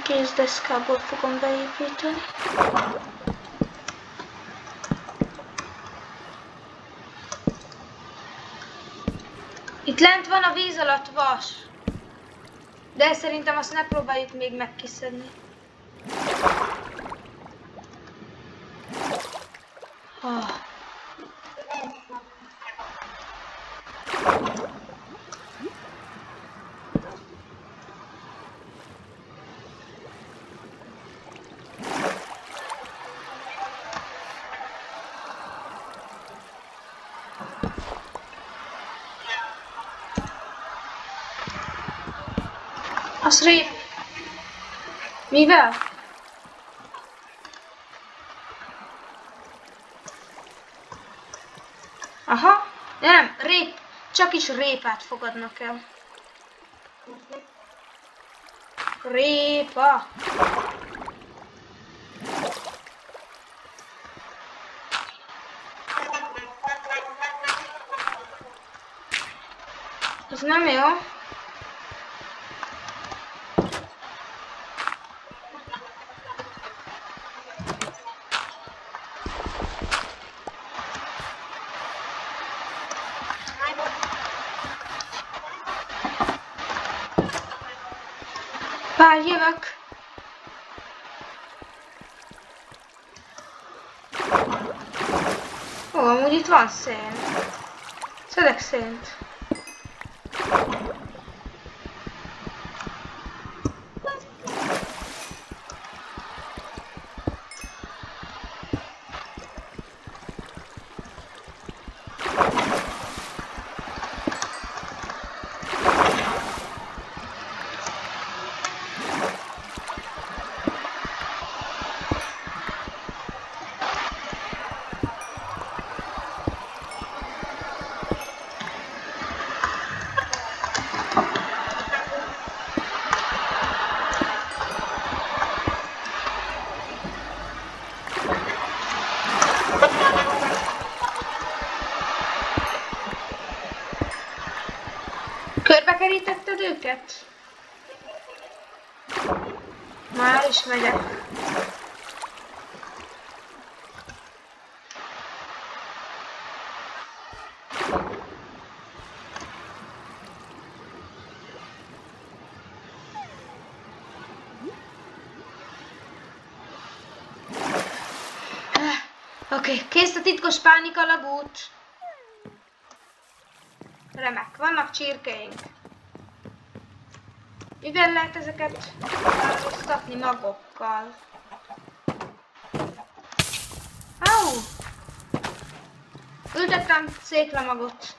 Kézdeszkából fogom beépíteni. Itt lent van a víz alatt vas. De szerintem azt ne próbáljuk még megkiszedni. Az rép. Mivel? Aha, nem, rép, csak is répát fogadnak el. Répa. Ez nem jó. Várj, jövök. Ó, amúgy itt van szén. Szedek szént. Körbekerítetted őket? Már is megyek. Oké, kész a titkos pánikalagút. Remek, vannak csirkeink. Mivel lehet ezeket változtatni magokkal? Au! Ültettem széklamagot.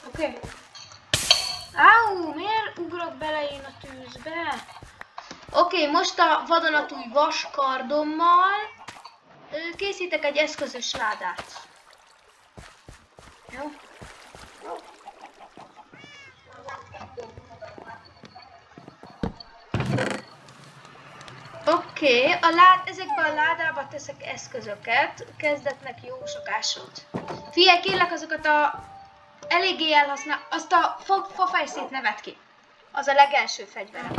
Oké. Au! Miért ugrok bele én a tűzbe? Oké, most a vadonatúj vaskardommal készítek egy eszközös ládát. Jó? Oké, ezekbe a ládába teszek eszközöket, kezdetnek jó sokásút. Figyelj, kérlek azokat a eléggé elhasznál, azt a fafejszét ne vedd ki. Az a legelső fegyverem.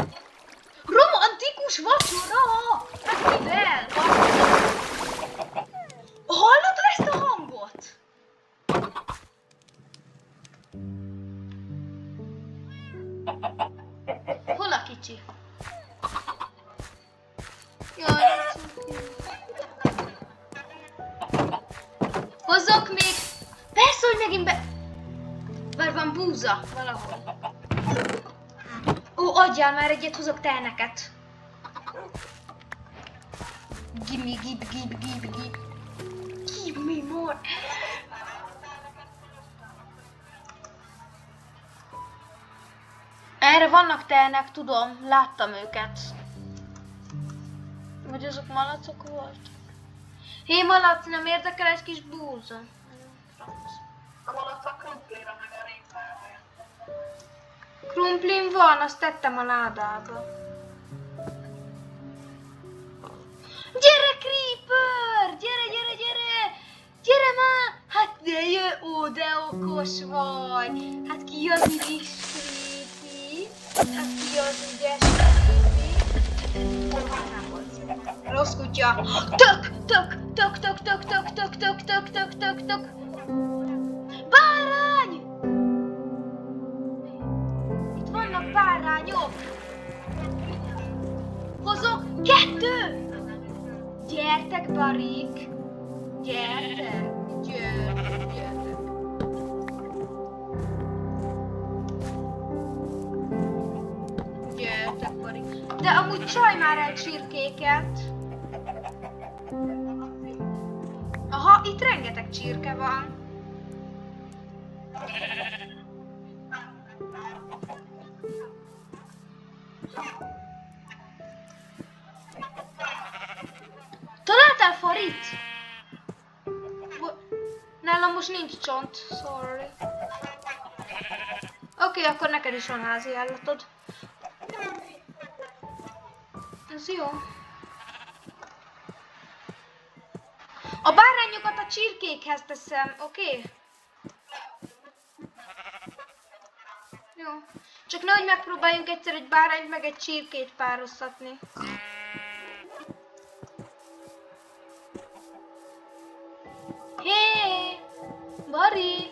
Romantikus vacsora! Hát mivel? Hallottad ezt a hangot? Hol a kicsi? Jaj, hozzak még! Persze, hogy megint bár van búza valahol. Ó, adjál már egyet, hozok teheneket. Gimme, give me more. Erre vannak tehenek, tudom, láttam őket. Vagy azok malacok voltak? Hé, malac, nem érdekel egy kis búza? A malac a krumplira meg a répára. Krumplim van, azt tettem a ládába. Gyere, Creeper! Gyere! Gyere már! Hát de jö, ó, de okos vagy! Hát ki az ügyes Creepy? Hát ki az ügyes Creepy? Rossz kutya! Tök! Bárány! Itt vannak bárányok! Hozok 2! Gyertek, barik! Gyertek! Gyertek! Gyertek, barik! De amúgy csaj már el csirkéket! Aha, itt rengeteg csirke van. Találtál farit? Nálam most nincs csont, sorry. Oké, akkor neked is van házi állatod. Ez jó. A bárányokat a csirkékhez teszem, oké? Jó. Csak nehogy megpróbáljunk egyszer egy bárányt meg egy csirkét pároztatni. Hé! Bari!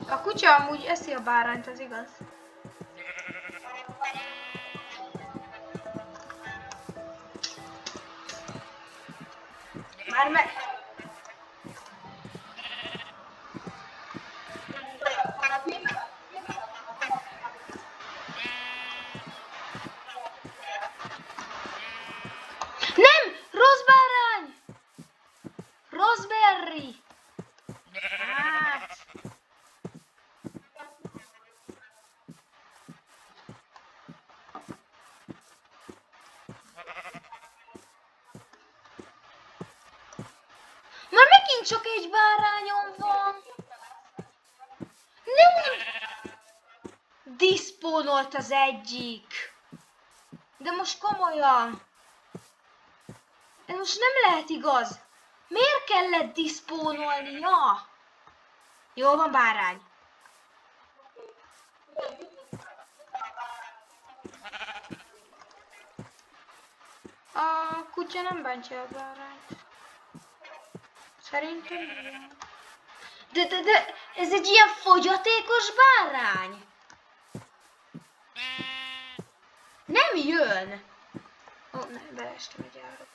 A kutya amúgy eszi a bárányt, az igaz? Már meg... Nem! Rossz bárány! Rossberry! Hát... Már megint csak egy bárányom van. Nem! Diszpónolt az egyik. De most komolyan. Ez most nem lehet igaz. Miért kellett diszpónolnia? Jól van, bárány. A kutya nem bántja a bárányt. Szerintem igen. De ez egy ilyen fogyatékos bárány? Nem jön! Ó, ne, beleestem egy ára.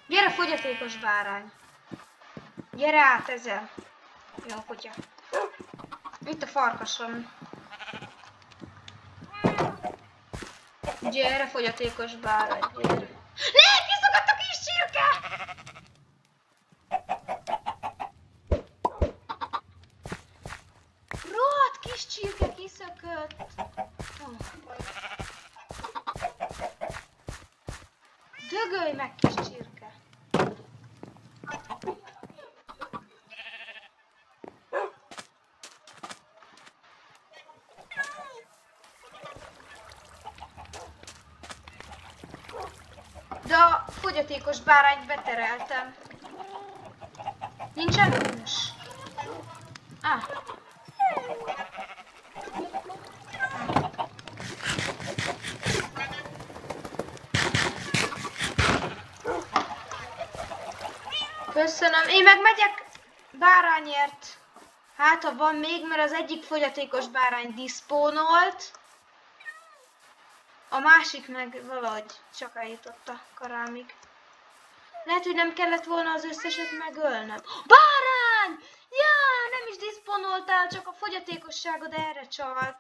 Gyere, fogyatékos bárány! Gyere át ezzel! Jó, kutya. Itt a farkasom. Gyere, fogyatékos bárány, gyere. Ne! Kiszakadt a kis csirke! Rohadt kis csirke kiszökött! Dögölj meg, kis csirke! De a fogyatékos bárányt betereltem. Nincsen hús. Ah. Köszönöm. Én meg megyek bárányért. Hát, ha van még, mert az egyik fogyatékos bárány diszpónolt. A másik meg valahogy csak eljutott a karámig. Lehet, hogy nem kellett volna az összeset megölnöm. Bárány! Ja, nem is diszponoltál, csak a fogyatékosságod erre csalt.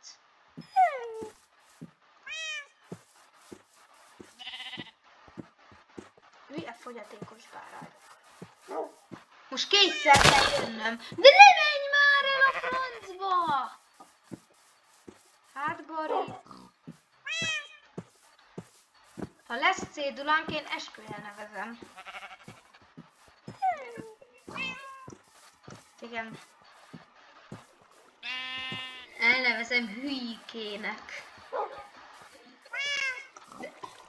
Milyen fogyatékos bárány? Most kétszer kell jönnöm. De ne menj már el a francba! Hát, Gori. Ha lesz cédulánk, én esküvőre nevezem. Igen. Elnevezem Hülykének.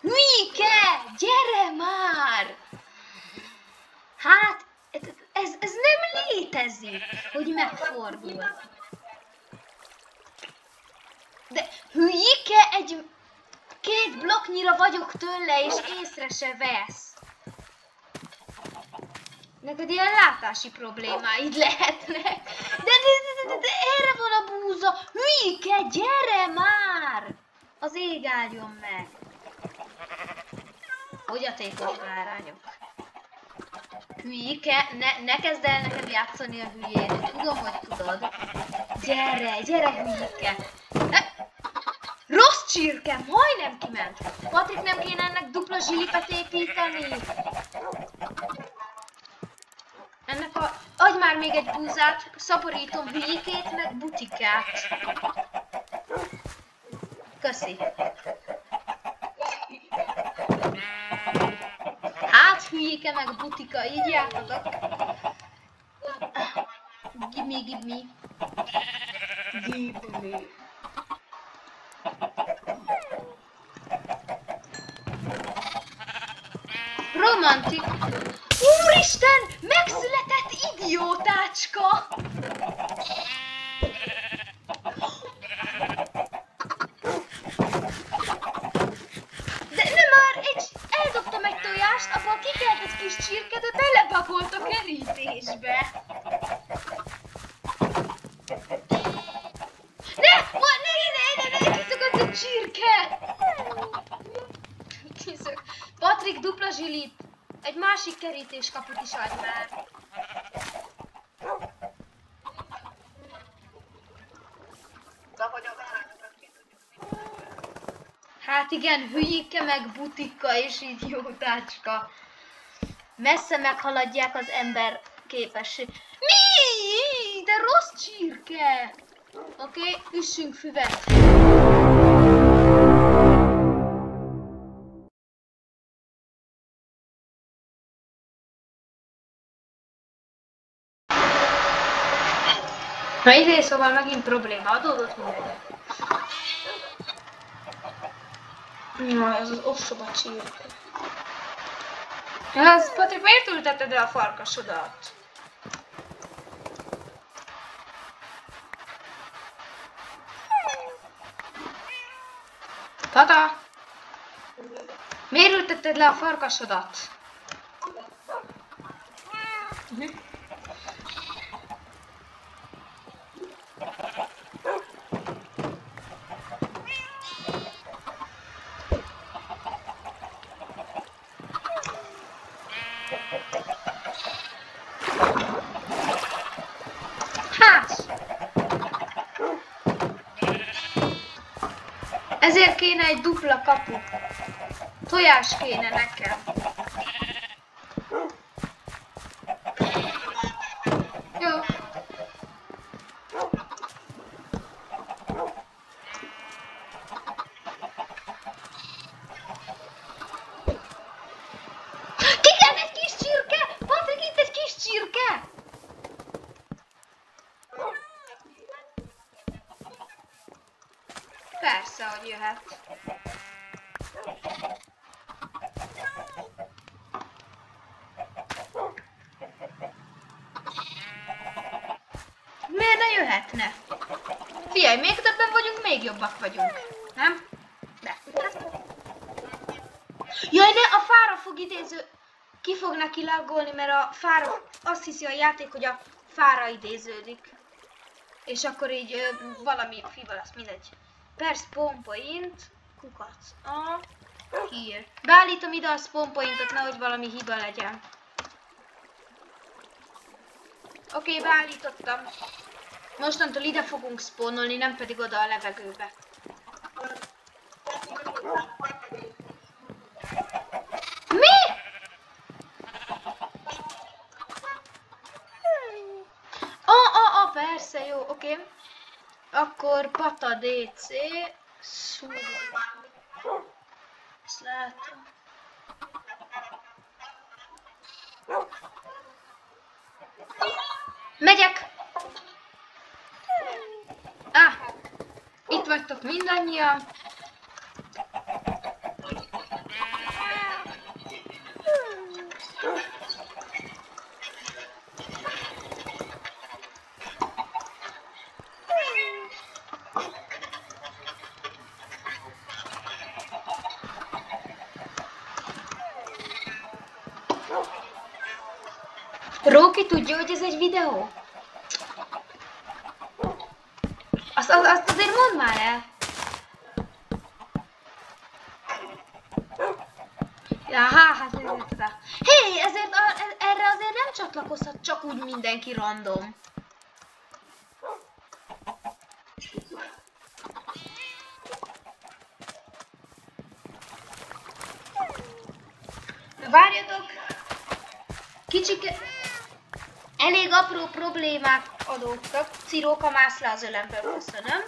Hülyke! Gyere már! Hát, ez nem létezik, hogy megfordul. De Hülyke egy... 2 blokknyira vagyok tőle, és észre se vesz. Neked ilyen látási problémáid lehetnek. De erre van a búza. Hülyke, gyere már! Az ég álljon meg. Fogyatékos bárányok. Hülyke, ne kezd el nekem játszani a hülyén. Tudom, hogy tudod. Gyere, Hülyke. Rossz csirke, majdnem kiment. Patrik, nem kéne ennek dupla zsilipet építeni? Ennek a... Adj már még egy búzát, szaporítom Hülyikét, meg Butikát. Köszi. Hát Hülyike meg Butika, így jártatok. Give me. Romantik. Úristen! Megszületett idiótácska! De nem már, eldobtam egy tojást, abban kikelt egy kis csirke, de belebagolt a kerítésbe. Ne, kiszakadt a csirke! Patrik, dupla zsilip. Egy másik kerítéskaput is adj már. Hát igen, Hülyike meg Butika és idiótácska. Messze meghaladják az ember képesség. Mi? De rossz csirke! Oké, üssünk füvet. Na idén szóval megint probléma adódott mindenre. Na, ez az ostoba csirke. Ez, Patrik, miért ültetted el a farkasodat? Tata! Miért ültetted le a farkasodat? Ezért kéne egy dupla kapu. Tojás kéne nekem. Jó. Kikent egy kis csirke! Patrik, itt egy kis csirke! Persze, hogy jöhet. Miért ne jöhetne? Figyelj, még többen vagyunk, még jobbak vagyunk. Nem? De. Jaj, ne, a fára fog idéző... Ki fog neki laggolni, mert a fára... Azt hiszi a játék, hogy a fára idéződik. És akkor így valami fiba lesz, mindegy. Per spawn point, kukac. Here. Beállítom ide a spawn pointot, nehogy valami hiba legyen. Oké, beállítottam. Mostantól ide fogunk spawnolni, nem pedig oda a levegőbe. Mi? Persze, jó, oké. Akkor Pata DC. Szúrva. Ezt látom. Megyek! Itt vagytok mindannyian. Róki tudja, hogy ez egy videó? Azt azért mondd már el! Ja, hát ezért. Hé, ezért erre azért nem csatlakozhat csak úgy mindenki random. Várjatok! Kicsike... Elég apró problémák adódtak. Ciróka, mász le az ölemből, köszönöm.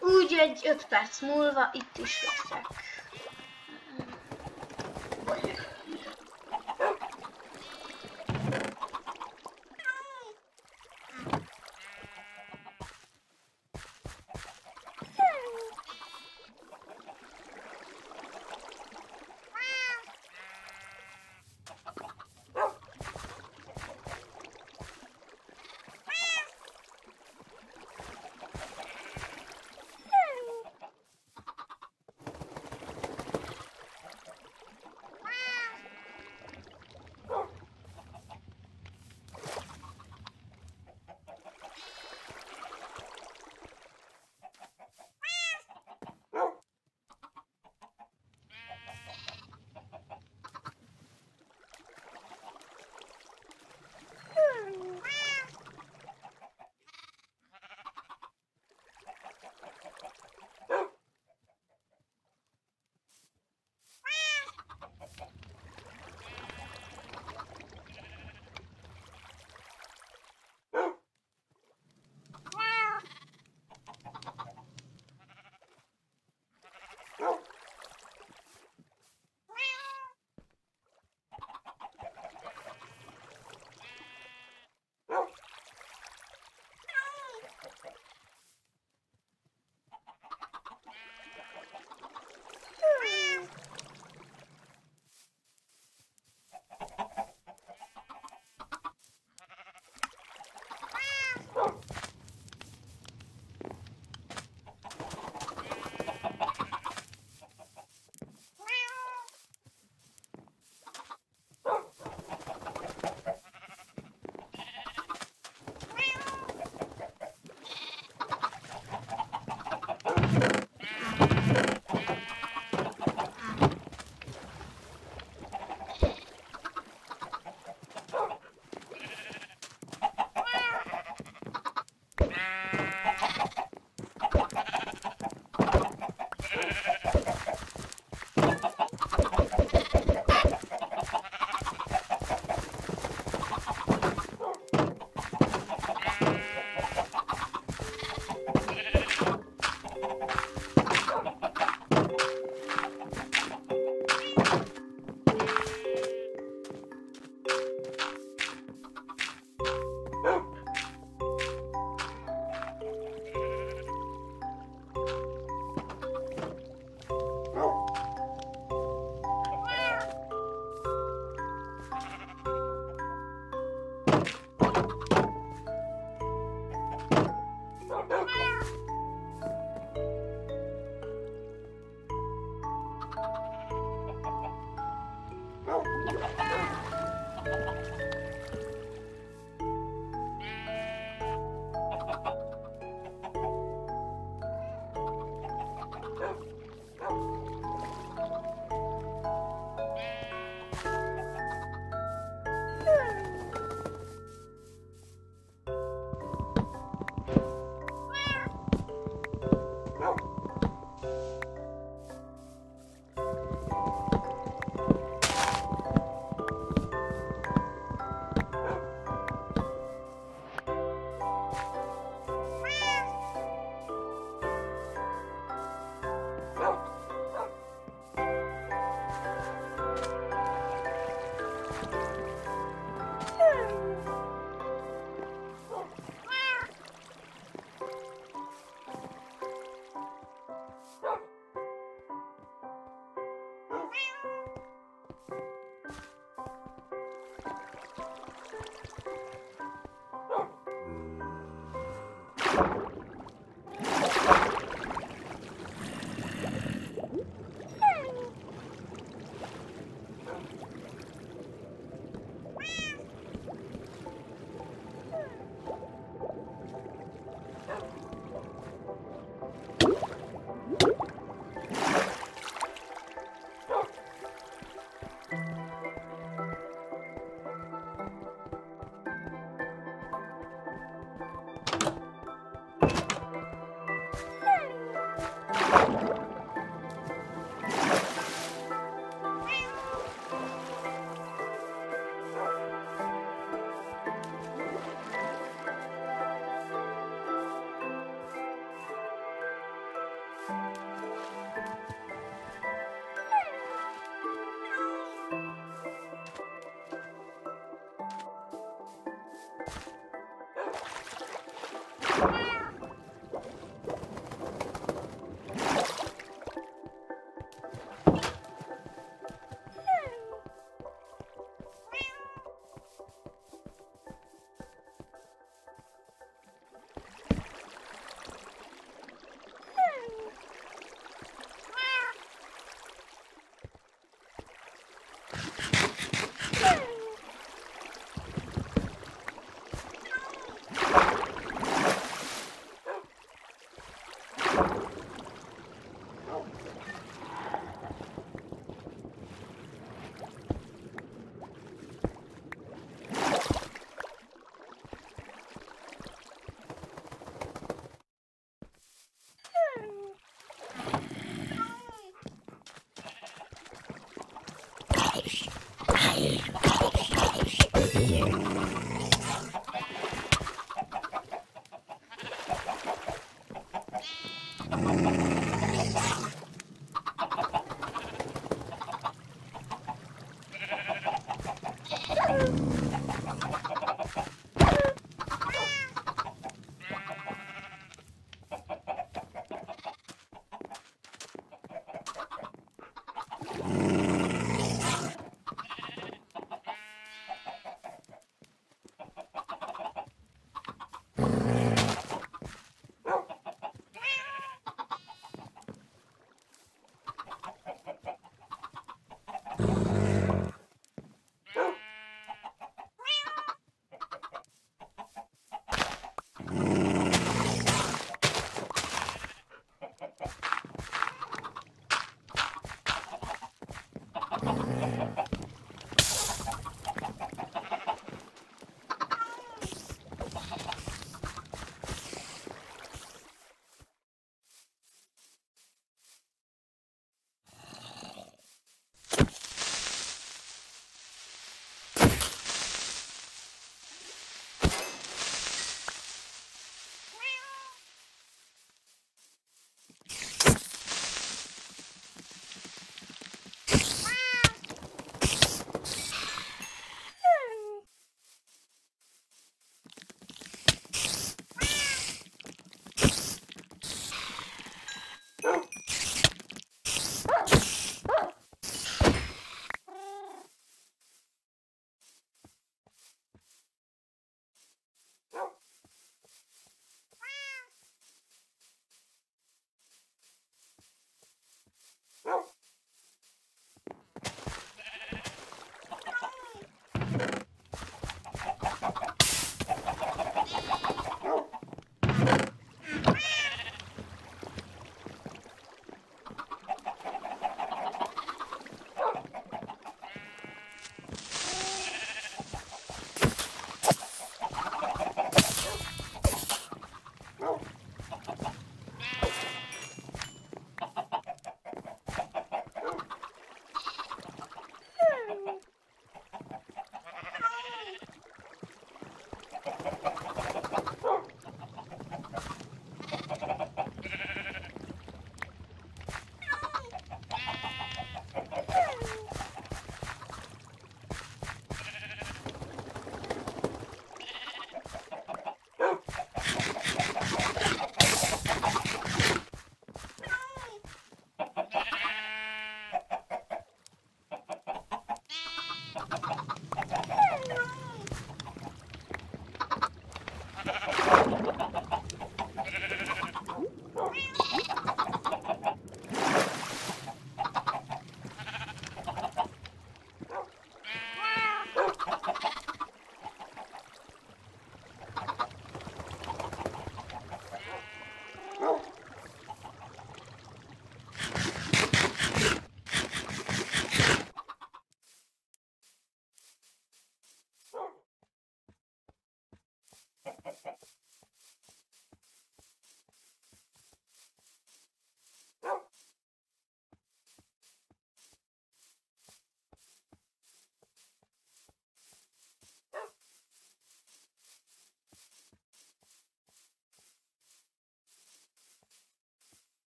Úgy egy 5 perc múlva itt is leszek.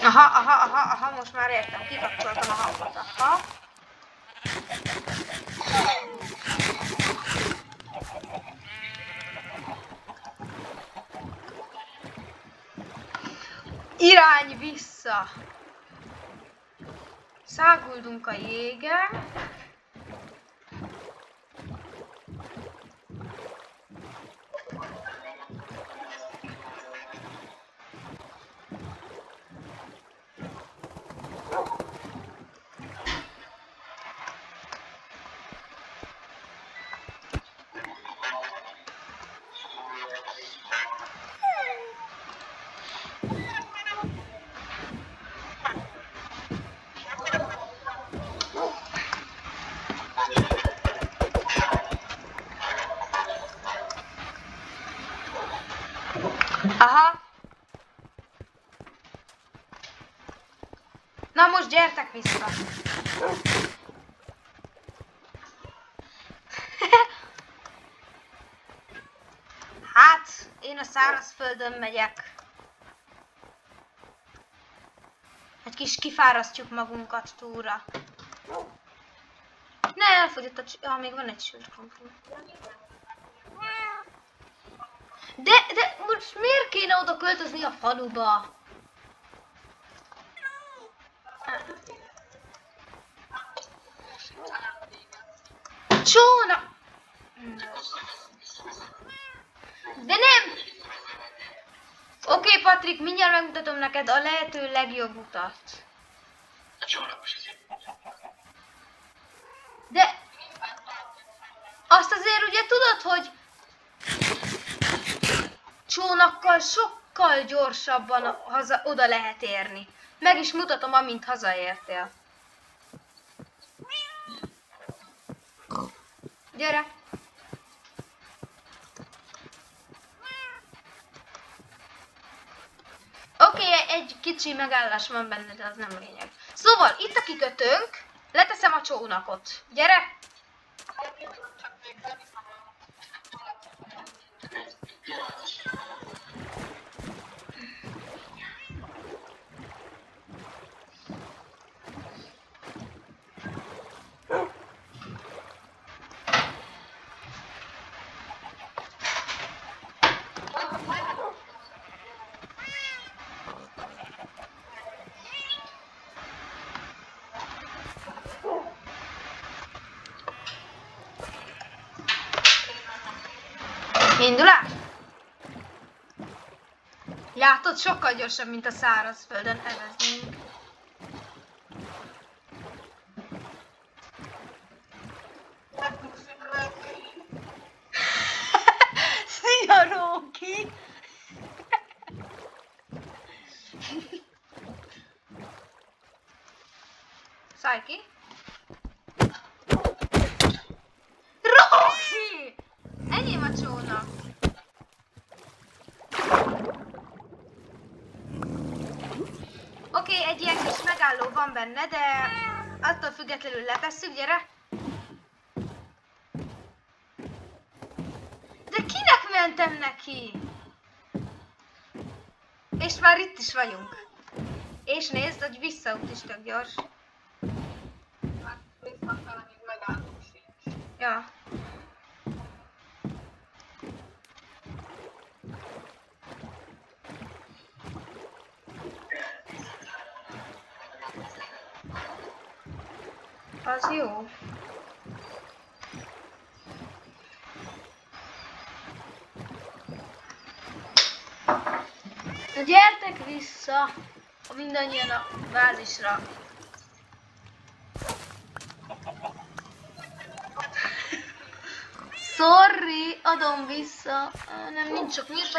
Aha, most már értem, kikapcsoltam a hangot, aha. Irány vissza! Száguldunk a jégen. Aha. Na most gyertek vissza. Hát, én a szárazföldön megyek. Egy kis kifárasztjuk magunkat túlra. Ne, elfogyott a még van egy sörkrumpli. De most miért kéne oda költözni a faluba? Csóna! De nem! Oké, Patrik, mindjárt megmutatom neked a lehető legjobb utat. De azt azért ugye tudod, hogy csónakkal sokkal gyorsabban oda lehet érni. Meg is mutatom, amint hazaértél. Gyere! Oké, egy kicsi megállás van benne, de az nem lényeg. Szóval, itt a kikötőnk, leteszem a csónakot. Gyere! Indulás! Látod, sokkal gyorsabb, mint a szárazföldön evezünk. Szia, Róki! Szállj ki! Róki! Enyém a csónak! Oké, egy ilyen kis megálló van benne, de attól függetlenül letesszük, gyere! De kinek mentem neki? És már itt is vagyunk. És nézd, hogy visszaút is tök gyors. Ja. Az jó. Na gyertek vissza mindannyian a bázisra. Sorry, adom vissza. Nem, nincs sok mirta.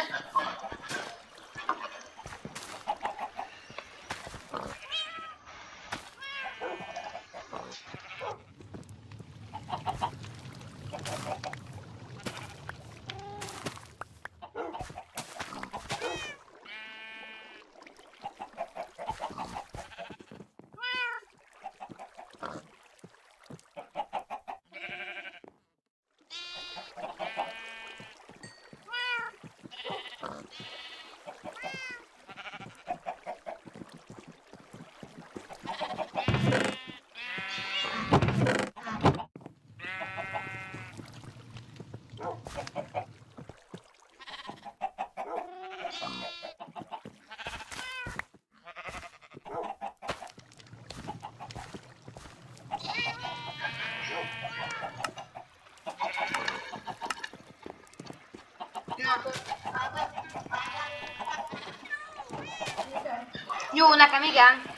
Jó, nekem igen.